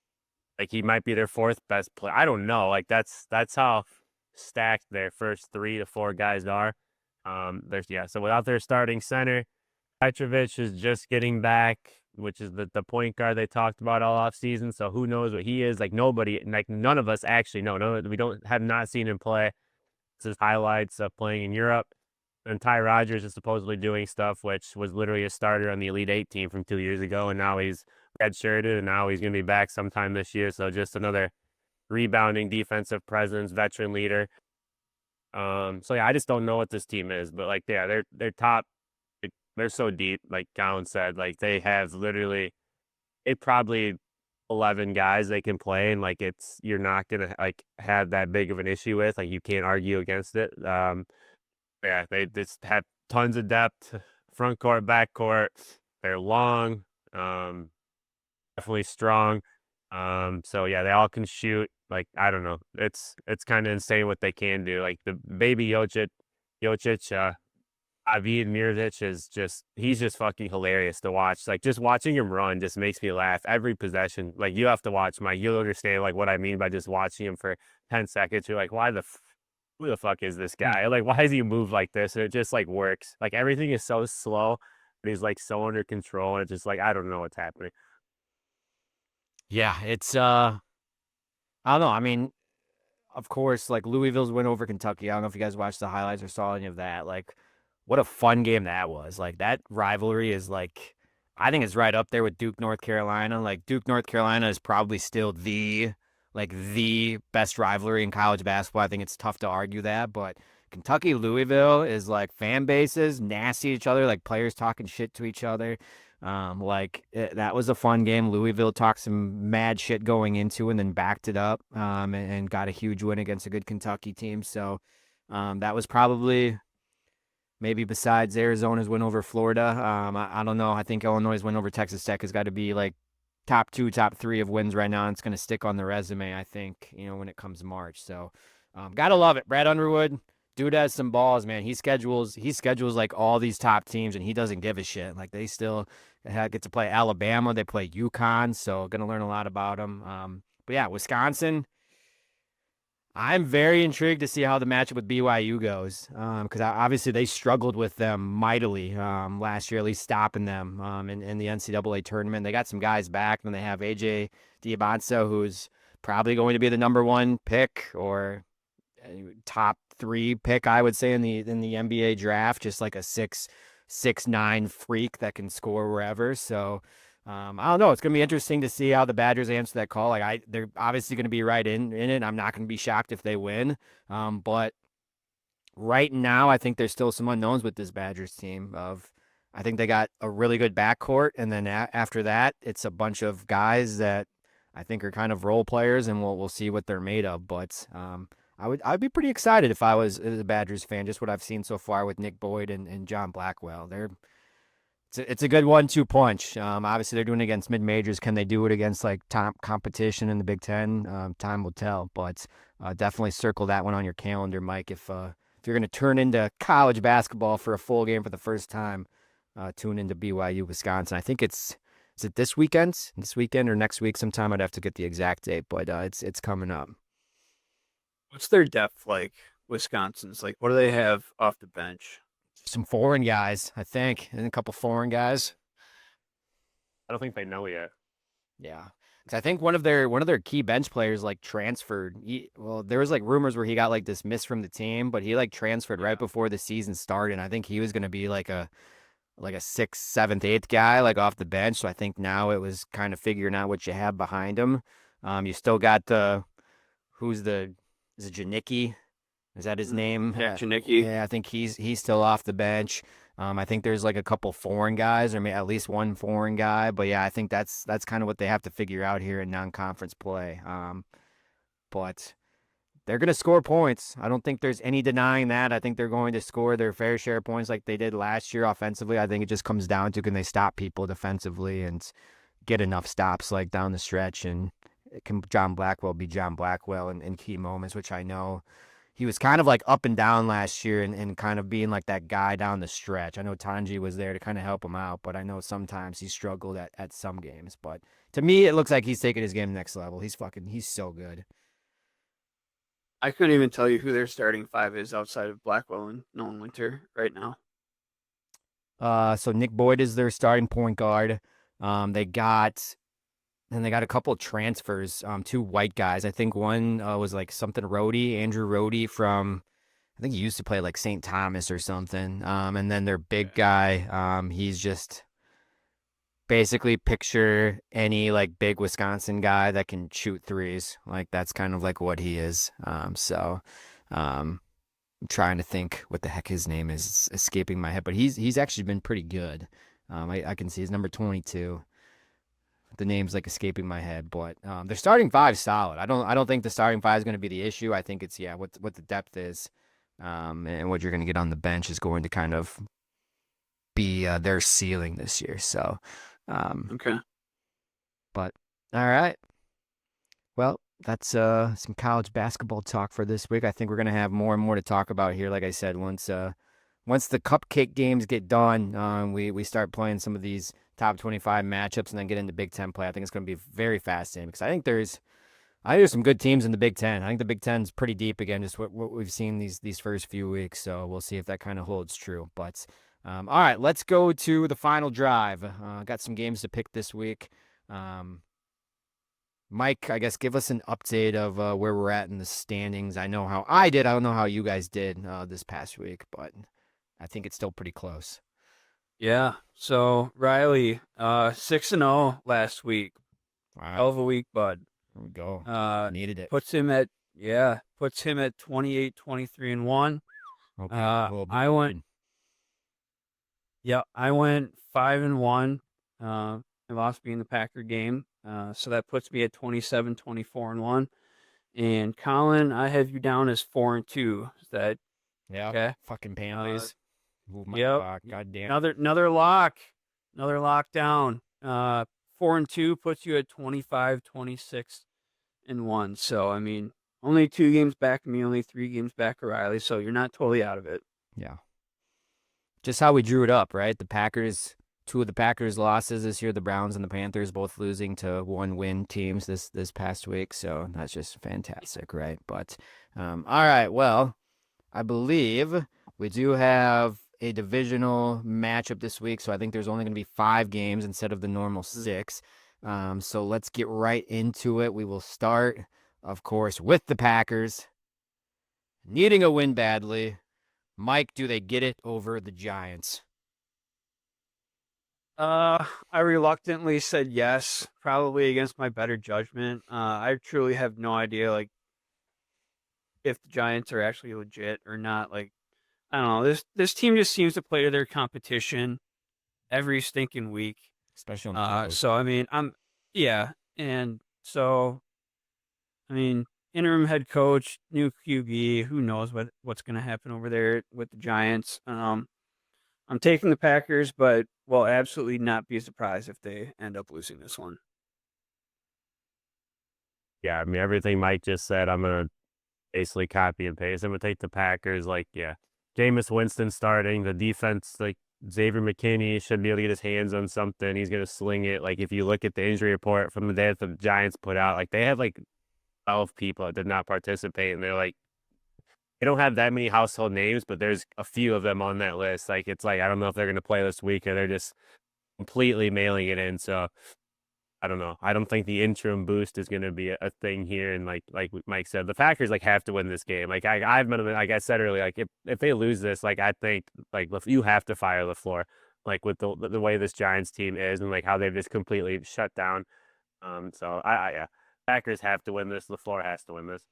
he might be their 4th best player. I don't know. Like that's how stacked their first 3 to 4 guys are. So without their starting center, Petrovic is just getting back, which is the point guard they talked about all off season. So who knows what he is? Like none of us actually know. No, we have not seen him play. This is highlights of playing in Europe. And Ty Rodgers is supposedly doing stuff, which was literally a starter on the Elite Eight team from 2 years ago, and now he's redshirted, and now he's going to be back sometime this year. So just another rebounding defensive presence, veteran leader. So yeah, I just don't know what this team is, but like, yeah, they're top. They're so deep, like Collin said. Like they have literally, it probably 11 guys they can play, and like you're not gonna like have that big of an issue with. Like you can't argue against it. Yeah, they just have tons of depth, front court, back court. They're long, definitely strong. So yeah, they all can shoot. Like I don't know, it's kind of insane what they can do. Like the baby Jokic, Avid Mirzic is he's just fucking hilarious to watch. Like just watching him run just makes me laugh every possession. Like you have to watch Mike. You'll understand like what I mean by just watching him for 10 seconds. You're like, who the fuck is this guy? Like, why does he move like this? And it just like works. Like everything is so slow, but he's like so under control. And it's just like, I don't know what's happening. Yeah, it's I don't know. I mean, of course, like Louisville's win over Kentucky. I don't know if you guys watched the highlights or saw any of that. Like, what a fun game that was. Like that rivalry is like, I think it's right up there with Duke North Carolina. Like Duke North Carolina is probably still the best rivalry in college basketball. I think it's tough to argue that, but Kentucky Louisville is like fan bases nasty to each other, like players talking shit to each other. That was a fun game. Louisville talked some mad shit going into and then backed it up and got a huge win against a good Kentucky team. So that was probably maybe besides Arizona's win over Florida. I don't know. I think Illinois' win over Texas Tech has got to be like top 2, top 3 of wins right now. And it's going to stick on the resume, I think, when it comes March. So gotta love it. Brad Underwood. Dude has some balls, man. He schedules like all these top teams, and he doesn't give a shit. Like they still get to play Alabama, they play UConn, so gonna learn a lot about them. But yeah, Wisconsin. I'm very intrigued to see how the matchup with BYU goes, because obviously they struggled with them mightily last year, at least stopping them in the NCAA tournament. They got some guys back, and they have AJ Diabanzo, who's probably going to be the #1 pick or top 3 pick, I would say, in the NBA draft, just like a 6'9" freak that can score wherever. So I don't know. It's gonna be interesting to see how the Badgers answer that call. Like they're obviously gonna be right in it. I'm not gonna be shocked if they win. But right now, I think there's still some unknowns with this Badgers team. I think they got a really good backcourt, and then after that, it's a bunch of guys that I think are kind of role players, and we'll see what they're made of. But I'd be pretty excited if I was a Badgers fan, just what I've seen so far with Nick Boyd and John Blackwell. It's a good 1-2 punch. Obviously they're doing it against mid majors. Can they do it against like top competition in the Big Ten? Time will tell. But definitely circle that one on your calendar, Mike. If you're going to turn into college basketball for a full game for the first time, tune into BYU Wisconsin. I think is it this weekend? This weekend or next week sometime? I'd have to get the exact date, but it's coming up. What's their depth like? Wisconsin's like, what do they have off the bench? Some foreign guys, I think, and a couple foreign guys. I don't think they know yet. Yeah, because I think one of their key bench players like transferred. There was like rumors where he got like dismissed from the team, but he like transferred right before the season started. And I think he was going to be like a 6th, 7th, 8th guy like off the bench. So I think now it was kind of figuring out what you have behind him. You still got is it Janicki? Is that his name? Yeah, Janicki. Yeah, I think he's still off the bench. I think there's like a couple foreign guys, or maybe at least one foreign guy. But yeah, I think that's kind of what they have to figure out here in non-conference play. But they're going to score points. I don't think there's any denying that. I think they're going to score their fair share of points like they did last year offensively. I think it just comes down to can they stop people defensively and get enough stops like down the stretch, and can John Blackwell be John Blackwell in key moments, which I know he was kind of like up and down last year and kind of being like that guy down the stretch. I know Tanji was there to kind of help him out, but I know sometimes he struggled at some games. But to me, it looks like he's taking his game next level. He's so good. I couldn't even tell you who their starting 5 is outside of Blackwell and Nolan Winter right now. So Nick Boyd is their starting point guard. They got a couple of transfers, 2 white guys. I think one was like something Rohde, Andrew Rohde from, I think he used to play like St. Thomas or something. And then their big guy, he's just basically picture any like big Wisconsin guy that can shoot threes. Like that's kind of like what he is. I'm trying to think what the heck his name is. It's escaping my head, but he's actually been pretty good. I can see his number 22. the name's like escaping my head, but their starting five's solid. I don't think the starting five is going to be the issue. I think it's what the depth is, and what you're going to get on the bench is going to kind of be their ceiling this year. So, Okay. but all right. Well, that's some college basketball talk for this week. I think we're gonna have more and more to talk about here. Like I said, once the cupcake games get done, we start playing some of these top 25 matchups and then get into Big Ten play. I think it's gonna be very fascinating because I think there's some good teams in the Big Ten. I think the Big Ten's pretty deep again, just what we've seen these first few weeks. So we'll see if that kind of holds true. But all right, let's go to the final drive. Got some games to pick this week. Mike, I guess give us an update of where we're at in the standings. I know how I did. I don't know how you guys did this past week, but I think it's still pretty close. Yeah. So Riley, 6-0 last week. Wow, Hell of a week, bud. here we go. Uh, Needed it. puts him at 28, 23 and 1. Okay, a little bit. I went, yeah, I went 5-1. I lost being the Packer game. So that puts me at 27, 24 and 1. And Collin, I have you down as 4-2. Is that Yeah, okay? fucking penalties. Move my Yep. clock. God damn. Another lockdown. 4-2 puts you at 25, 26 and 1. So I mean, only 2 games back of me, only 3 games back of Riley. So you're not totally out of it. Yeah. Just how we drew it up, right? Two of the Packers' losses this year, the Browns and the Panthers, both losing to one-win teams this past week. So that's just fantastic, right? But all right, well, I believe we do have a divisional matchup this week, so I think there's only going to be 5 games instead of the normal 6. So let's get right into it. We will start, of course, with the Packers needing a win badly. Mike, do they get it over the Giants? I reluctantly said yes, probably against my better judgment. I truly have no idea, like, if the Giants are actually legit or not. Like, I don't know. This team just seems to play to their competition every stinking week. Especially on the road. So I mean, yeah, and so I mean, interim head coach, new QB, who knows what's going to happen over there with the Giants. I'm taking the Packers, but will absolutely not be surprised if they end up losing this one. Yeah, I mean, everything Mike just said, I'm going to basically copy and paste. I'm going to take the Packers. Like, yeah, Jameis Winston starting. The defense, like, Xavier McKinney should be able to get his hands on something. He's going to sling it. Like, if you look at the injury report from the day that the Giants put out, like, they had, like, 12 people that did not participate, and they're, like, they don't have that many household names, but there's a few of them on that list. Like, it's like, I don't know if they're going to play this week or they're just completely mailing it in. So I don't know. I don't think the interim boost is going to be a thing here. And like Mike said, the Packers like have to win this game. Like I've been, like I said earlier, like if they lose this, like I think like you have to fire LaFleur, like with the way this Giants team is and like how they've just completely shut down. So yeah, Packers have to win this. LaFleur has to win this.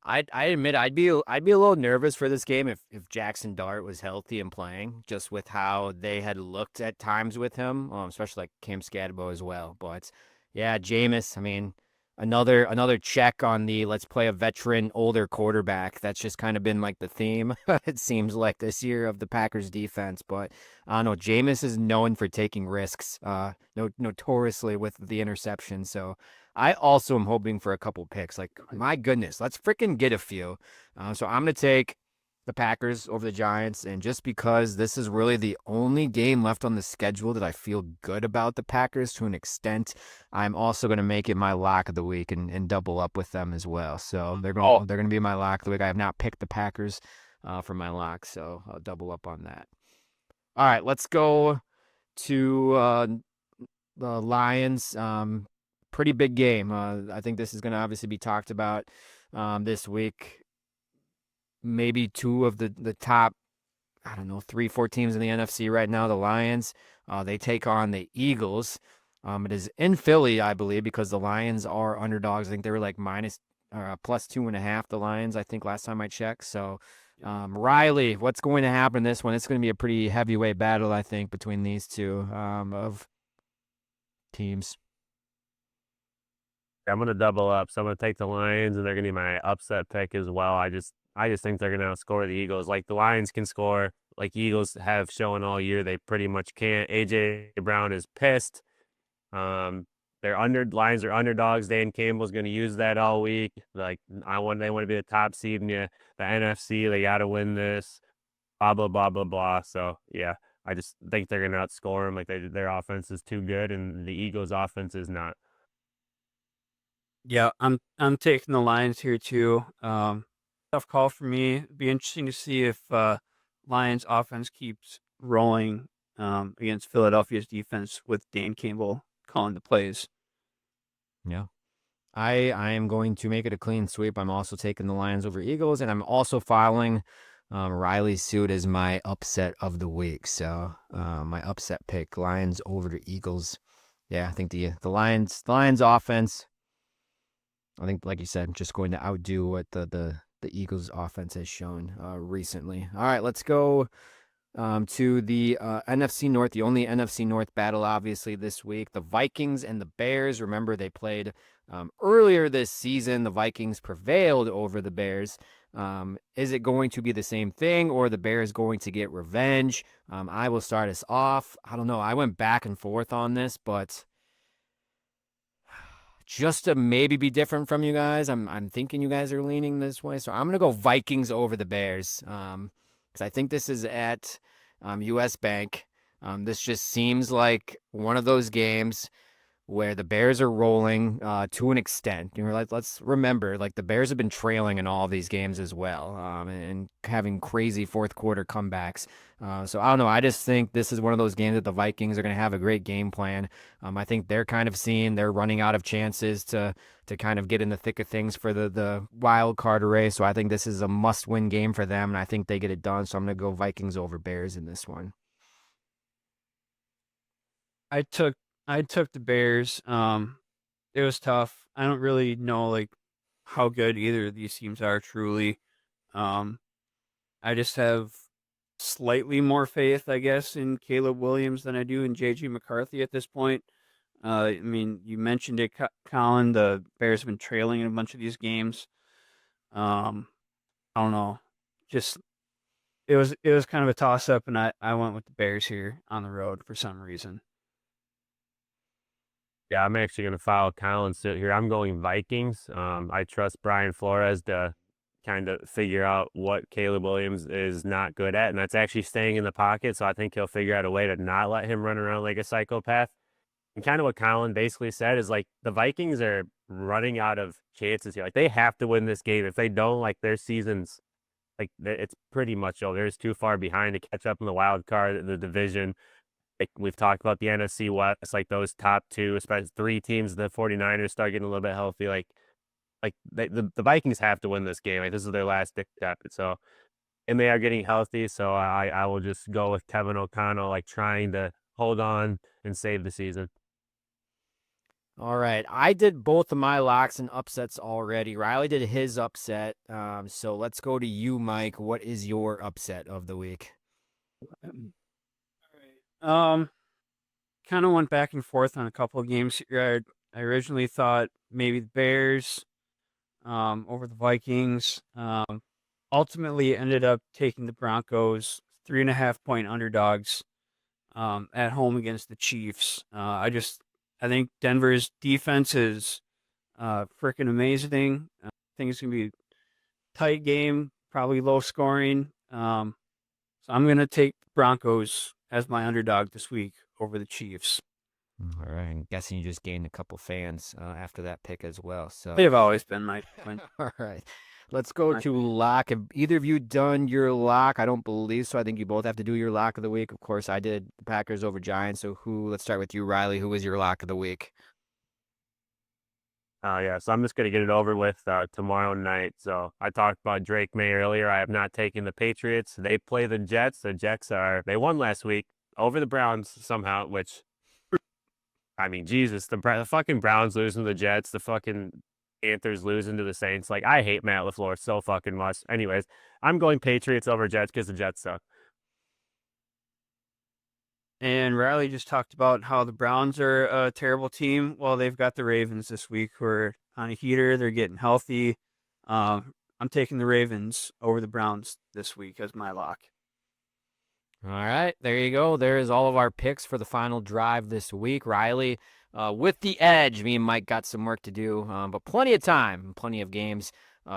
I admit I'd be a little nervous for this game if Jackson Dart was healthy and playing, just with how they had looked at times with him, especially like Cam Scadabo as well. But yeah, Jameis, I mean, another check on the let's play a veteran older quarterback. That's just kind of been like the theme, it seems like this year of the Packers defense. But I don't know, Jameis is known for taking risks, notoriously with the interception. So I also am hoping for a couple picks. Like, my goodness, let's freaking get a few. So I'm going to take the Packers over the Giants. And just because this is really the only game left on the schedule that I feel good about the Packers to an extent, I'm also going to make it my lock of the week and double up with them as well. So they're going to be my lock of the week. I have not picked the Packers for my lock, so I'll double up on that. All right, let's go to the Lions. Pretty big game. I think this is going to obviously be talked about this week. Maybe 2 of the top, I don't know, 3-4 teams in the NFC right now. The Lions, they take on the Eagles. It is in Philly, I believe, because the Lions are underdogs. I think they were like plus 2.5. The Lions, I think, last time I checked. So, Riley, what's going to happen in this one? It's going to be a pretty heavyweight battle, I think, between these two of teams. I'm gonna double up. So I'm gonna take the Lions, and they're gonna be my upset pick as well. I just think they're gonna outscore the Eagles. Like the Lions can score, like Eagles have shown all year, they pretty much can't. AJ Brown is pissed. Um, Lions are underdogs. Dan Campbell's gonna use that all week. Like they want to be the top seed in the NFC. They got to win this. Blah blah blah blah blah. So yeah, I just think they're gonna outscore them. Like their offense is too good, and the Eagles' offense is not. Yeah, I'm taking the Lions here too. Tough call for me. Be interesting to see if Lions offense keeps rolling against Philadelphia's defense with Dan Campbell calling the plays. Yeah. I am going to make it a clean sweep. I'm also taking the Lions over Eagles, and I'm also following Riley's suit as my upset of the week. So my upset pick, Lions over the Eagles. Yeah, I think the Lions offense, I think, like you said, just going to outdo what the Eagles offense has shown recently. All right, let's go to the NFC North, the only NFC North battle, obviously, this week. The Vikings and the Bears. Remember, they played earlier this season. The Vikings prevailed over the Bears. Is it going to be the same thing, or the Bears going to get revenge? I will start us off. I don't know. I went back and forth on this, but just to maybe be different from you guys, I'm thinking you guys are leaning this way. So I'm gonna go Vikings over the Bears. Because I think this is at US Bank. This just seems like one of those games where the Bears are rolling to an extent. You know, like, let's remember, like the Bears have been trailing in all of these games as well, and having crazy fourth quarter comebacks. So I don't know. I just think this is one of those games that the Vikings are going to have a great game plan. I think they're kind of seeing they're running out of chances to kind of get in the thick of things for the wild card race. So I think this is a must-win game for them, and I think they get it done. So I'm going to go Vikings over Bears in this one. I took I took the Bears. It was tough. I don't really know like how good either of these teams are truly. Um, I just have slightly more faith, I guess, in Caleb Williams than I do in JG McCarthy at this point. I mean, you mentioned it, Colin. The Bears have been trailing in a bunch of these games. Um, I don't know. Just it was kind of a toss up, and I went with the Bears here on the road for some reason. Yeah, I'm actually going to follow Collins here. I'm going Vikings. I trust Brian Flores to kind of figure out what Caleb Williams is not good at, and that's actually staying in the pocket. So I think he'll figure out a way to not let him run around like a psychopath. And kind of what Colin basically said is like the Vikings are running out of chances here. Like they have to win this game. If they don't, like their season's like it's pretty much over. They're just too far behind to catch up in the wild card, the division. Like we've talked about the NFC West, like those top two, especially three teams, the 49ers start getting a little bit healthy. The Vikings have to win this game. Like this is their last stick at it. So and they are getting healthy. So I will just go with Kevin O'Connell, like trying to hold on and save the season. All right. I did both of my locks and upsets already. Riley did his upset. So let's go to you, Mike. What is your upset of the week? Um, Kind of went back and forth on a couple of games here. I originally thought maybe the Bears over the Vikings. Ultimately ended up taking the Broncos 3.5 point underdogs at home against the Chiefs. I think Denver's defense is freaking amazing. I think it's gonna be a tight game, probably low scoring. So I'm gonna take the Broncos as my underdog this week over the Chiefs. All right. I'm guessing you just gained a couple fans after that pick as well. So, They've always been my win. all right. Let's go My to lock. Have either of you done your lock? I don't believe so. I think you both have to do your lock of the week. Of course, I did the Packers over Giants. So, let's start with you, Riley. Who was your lock of the week? Yeah, so I'm just gonna get it over with tomorrow night. So I talked about Drake May earlier. I have not taken the Patriots. They play the Jets. They won last week over the Browns somehow, which I mean, Jesus, the fucking Browns losing to the Jets, the fucking Panthers losing to the Saints. Like I hate Matt LaFleur so fucking much. Anyways, I'm going Patriots over Jets because the Jets suck. And Riley just talked about how the Browns are a terrible team. Well, they've got the Ravens this week who are on a heater. They're getting healthy. I'm taking the Ravens over the Browns this week as my lock. All right, there you go. There is all of our picks for the final drive this week. Riley, with the edge, me and Mike got some work to do, but plenty of time, plenty of games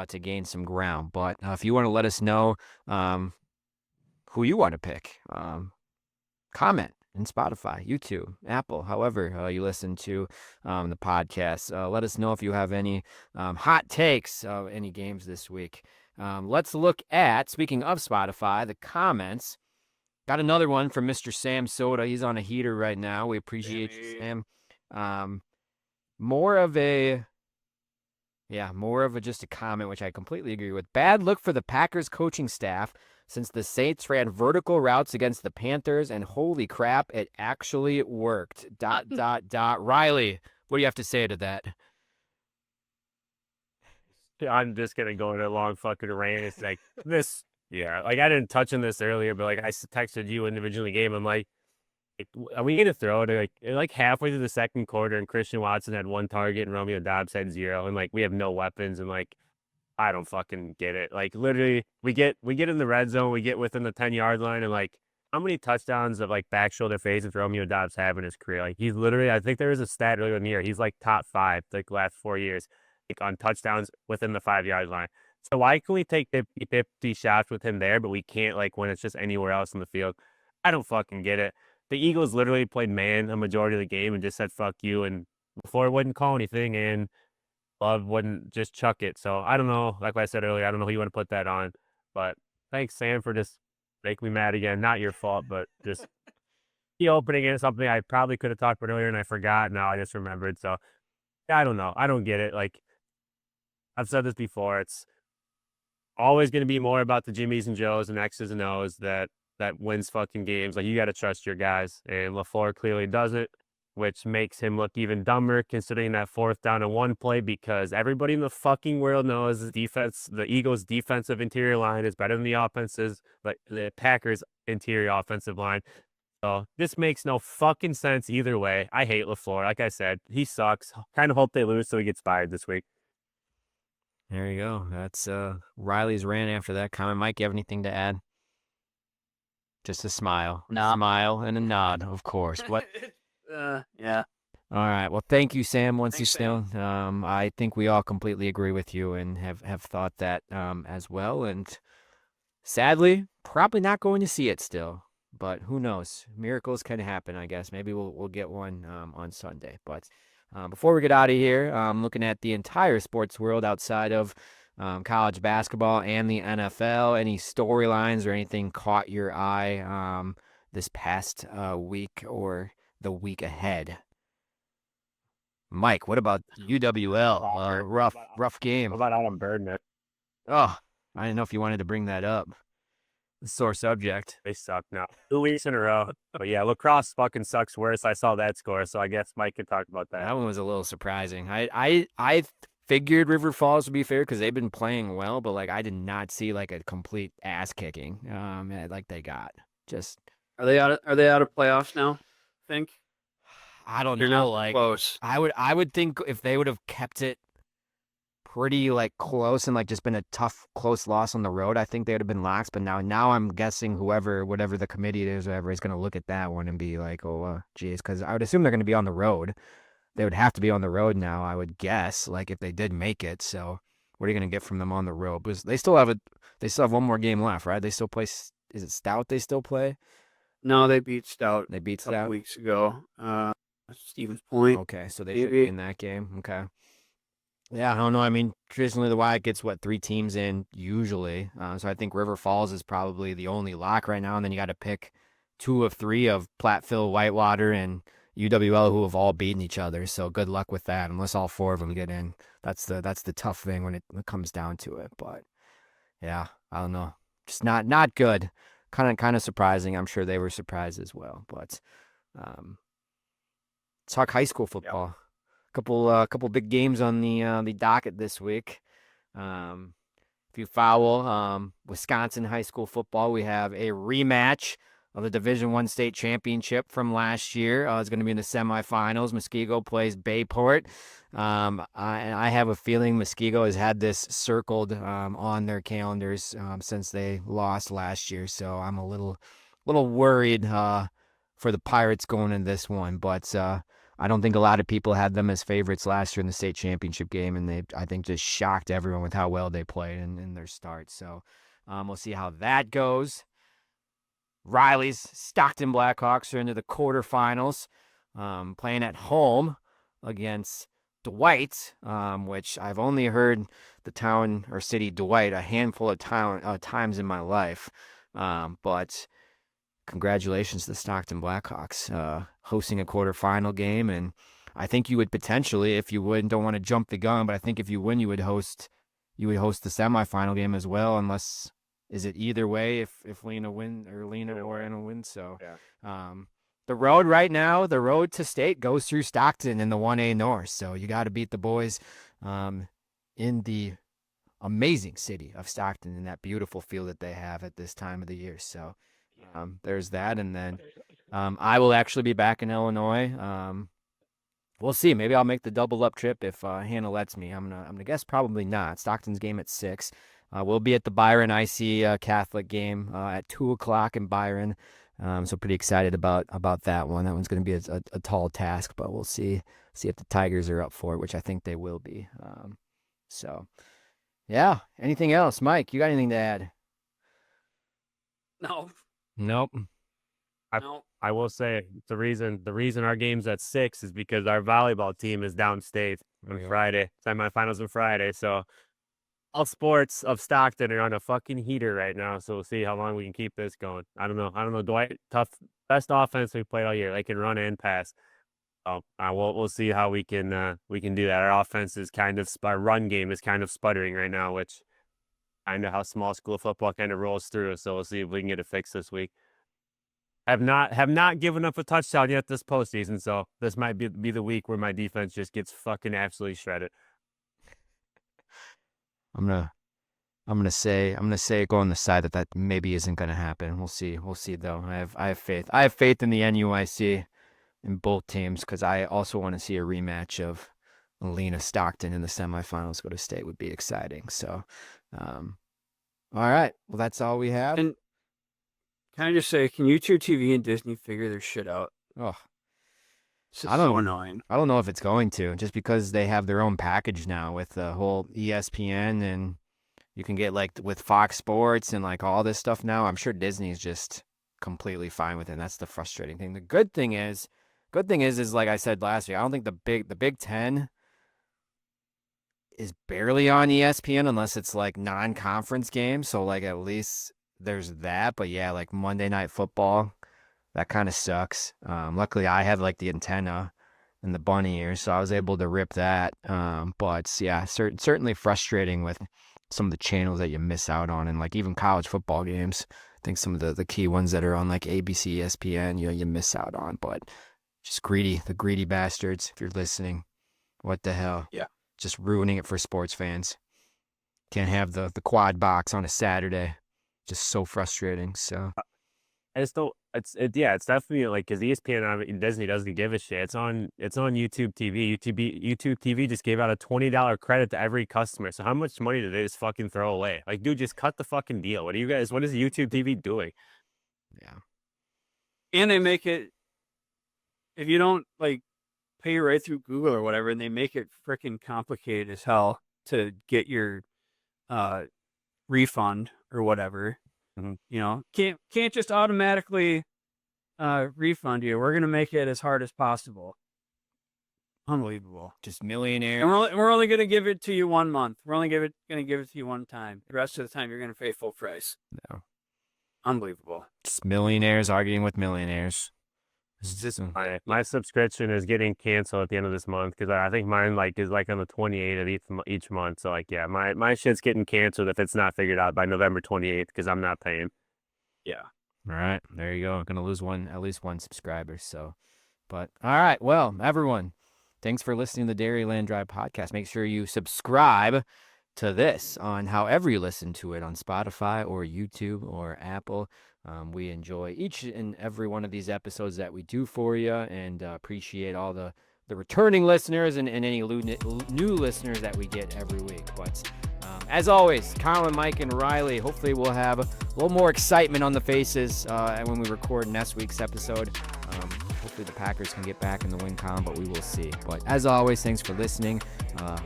to gain some ground. But if you want to let us know who you want to pick, comment in Spotify, YouTube, Apple, however you listen to the podcast. Let us know if you have any hot takes of any games this week. Let's look at, speaking of Spotify, the comments. Got another one from Mr. Sam Soda. He's on a heater right now. We appreciate you, Sam. More of a just a comment, which I completely agree with. Bad look for the Packers coaching staff since the Saints ran vertical routes against the Panthers, and holy crap, it actually worked. ... Riley, what do you have to say to that? I'm just gonna go in a long fucking rant. It's like this. Yeah, like I didn't touch on this earlier, but like I texted you individually game. I'm like, are we gonna throw it like halfway through the second quarter, and Christian Watson had 1 target and Romeo Doubs had 0, and like we have no weapons, and like I don't fucking get it. Like literally, we get in the red zone, we get within the 10-yard line, and like how many touchdowns of like back shoulder fades Romeo Doubs have in his career? Like he's literally, I think there was a stat earlier in the year, he's like top 5 like last 4 years, like on touchdowns within the 5-yard line. So why can we take 50 shots with him there, but we can't like when it's just anywhere else in the field? I don't fucking get it. The Eagles literally played man a majority of the game and just said fuck you, and before wouldn't call anything, and Love wouldn't just chuck it. So I don't know. Like I said earlier, I don't know who you want to put that on. But thanks, Sam, for just making me mad again. Not your fault, but just the opening is something I probably could have talked about earlier and I forgot. Now I just remembered. So I don't know. I don't get it. Like I've said this before, it's always going to be more about the Jimmies and Joes and X's and O's that wins fucking games. Like you got to trust your guys, and LaFleur clearly does it, which makes him look even dumber considering that 4th down and 1 play, because everybody in the fucking world knows the Eagles' defensive interior line is better than the offense's, like the Packers' interior offensive line. So this makes no fucking sense either way. I hate LaFleur. Like I said, he sucks. Kind of hope they lose so he gets fired this week. There you go. That's Riley's rant after that comment. Mike, you have anything to add? Just a smile. No. Smile and a nod, of course. What? Yeah. All right. Well, thank you, Sam. Once you Thanks, still, I think we all completely agree with you and have thought that as well. And sadly, probably not going to see it still. But who knows? Miracles can happen, I guess. Maybe we'll get one on Sunday. But before we get out of here, looking at the entire sports world outside of college basketball and the NFL, any storylines or anything caught your eye this past week or the week ahead? Mike, what about UWL? Rough game. What about Adam Birdman? Oh, I didn't know if you wanted to bring that up. Sore subject. They suck now. 2 weeks in a row. But yeah, lacrosse fucking sucks worse. I saw that score, so I guess Mike can talk about that. That one was a little surprising. I figured River Falls would be fair because they've been playing well, but like I did not see like a complete ass kicking. Like they got. Just Are they out of playoffs now? I think I don't they're know. not Like close. I would think if they would have kept it pretty like close and like just been a tough close loss on the road, I think they would have been lax. But now I'm guessing whatever the committee is, whatever is going to look at that one and be like, oh geez, because I would assume they're going to be on the road. They would have to be on the road now, I would guess. Like if they did make it, so what are you going to get from them on the road? Because they still have one more game left, right? They still play. Is it Stout? They still play? No, they beat Stout. They beat a couple Stout weeks ago. Stevens Point. Okay, so they should be in that game. Okay. Yeah, I don't know. I mean, traditionally the Wyatt gets 3 teams in usually. So I think River Falls is probably the only lock right now, and then you got to pick 2 of 3 of Platteville, Whitewater, and UWL who have all beaten each other. So good luck with that. Unless all 4 of them get in, that's the tough thing when it comes down to it. But yeah, I don't know. Just not good. Kind of surprising. I'm sure they were surprised as well. But talk high school football. Yep. Couple big games on the docket this week. If you follow Wisconsin high school football, we have a rematch of the Division I state championship from last year. It's going to be in the semifinals. Muskego plays Bayport. I have a feeling Muskego has had this circled on their calendars since they lost last year. So I'm a little worried for the Pirates going in this one. But I don't think a lot of people had them as favorites last year in the state championship game, and they, I think, just shocked everyone with how well they played in their start. So we'll see how that goes. Riley's Stockton Blackhawks are into the quarterfinals, playing at home against Dwight, which I've only heard the town or city Dwight a handful of times in my life. But congratulations to the Stockton Blackhawks hosting a quarterfinal game. And I think you would potentially, if you would, don't want to jump the gun, but I think if you win, you would host the semifinal game as well, unless is it either way if Lena or Anna win. So Yeah. the road right now, the road to state goes through Stockton in the 1A North. So you got to beat the boys in the amazing city of Stockton in that beautiful field that they have at this time of the year. So there's that. And then I will actually be back in Illinois. We'll see. Maybe I'll make the double up trip if Hannah lets me. I'm gonna guess probably not. Stockton's game at 6. We'll be at the Byron IC Catholic game at 2:00 in Byron. So pretty excited about that one. That one's going to be a tall task, but we'll see if the Tigers are up for it, which I think they will be. So yeah. Anything else, Mike? You got anything to add? No. Nope. No. I will say the reason our game's at 6 is because our volleyball team is downstate on Friday. Semifinals on Friday. So all sports of Stockton are on a fucking heater right now. So we'll see how long we can keep this going. I don't know. Dwight, best offense we played all year. They can run and pass. We'll see how we can do that. Our offense is our run game is kind of sputtering right now, which kind of how small school football kind of rolls through. So we'll see if we can get it fixed this week. Have not given up a touchdown yet this postseason, so this might be the week where my defense just gets fucking absolutely shredded. I'm gonna say go on the side that maybe isn't gonna happen. We'll see though. I have faith. I have faith in the NUIC in both teams because I also want to see a rematch of Lena Stockton in the semifinals. Go to state would be exciting. So, all right. Well, that's all we have. And can I just say, can YouTube TV and Disney figure their shit out? Oh, it's just so annoying. I don't know if it's going to, just because they have their own package now with the whole ESPN, and you can get like with Fox Sports and like all this stuff now. I'm sure Disney's just completely fine with it. And that's the frustrating thing. The good thing is like I said last week, I don't think the Big Ten is barely on ESPN unless it's like non-conference games. So like at least there's that. But yeah, like Monday Night Football, that kind of sucks. Luckily I have like the antenna and the bunny ears, so I was able to rip that. But yeah, certainly frustrating with some of the channels that you miss out on, and like even college football games. I think some of the key ones that are on like ABC, ESPN, you miss out on. But just the greedy bastards. If you're listening, what the hell? Yeah. Just ruining it for sports fans. Can't have the quad box on a Saturday. Just so frustrating. So I just don't. It's definitely like because ESPN and Disney doesn't give a shit. It's on YouTube TV. YouTube TV just gave out a $20 credit to every customer. So how much money did they just fucking throw away? Like, dude, just cut the fucking deal. What is YouTube TV doing? Yeah. And they make it, if you don't like pay right through Google or whatever, and they make it freaking complicated as hell to get your refund or whatever. Mm-hmm. You know, can't just automatically refund you. We're gonna make it as hard as possible. Unbelievable. Just millionaire. And we're only gonna give it to you 1 month. We're only gonna give it to you one time. The rest of the time, you're gonna pay full price. No. Unbelievable. Just millionaires arguing with millionaires. My subscription is getting canceled at the end of this month because I think mine is on the 28th of each month. So like, yeah, my shit's getting canceled if it's not figured out by November 28th because I'm not paying. Yeah. All right, there you go. I'm gonna lose at least one subscriber. So, but all right, well, everyone, thanks for listening to the Dairyland Drive podcast. Make sure you subscribe to this on however you listen to it on Spotify or YouTube or Apple. We enjoy each and every one of these episodes that we do for you, and appreciate all the returning listeners and any new listeners that we get every week. But as always, Collin, Mike, and Riley, hopefully we'll have a little more excitement on the faces when we record next week's episode. Hopefully the Packers can get back in the win column, but we will see. But as always, thanks for listening.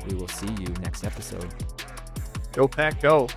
We will see you next episode. Go Pack, go.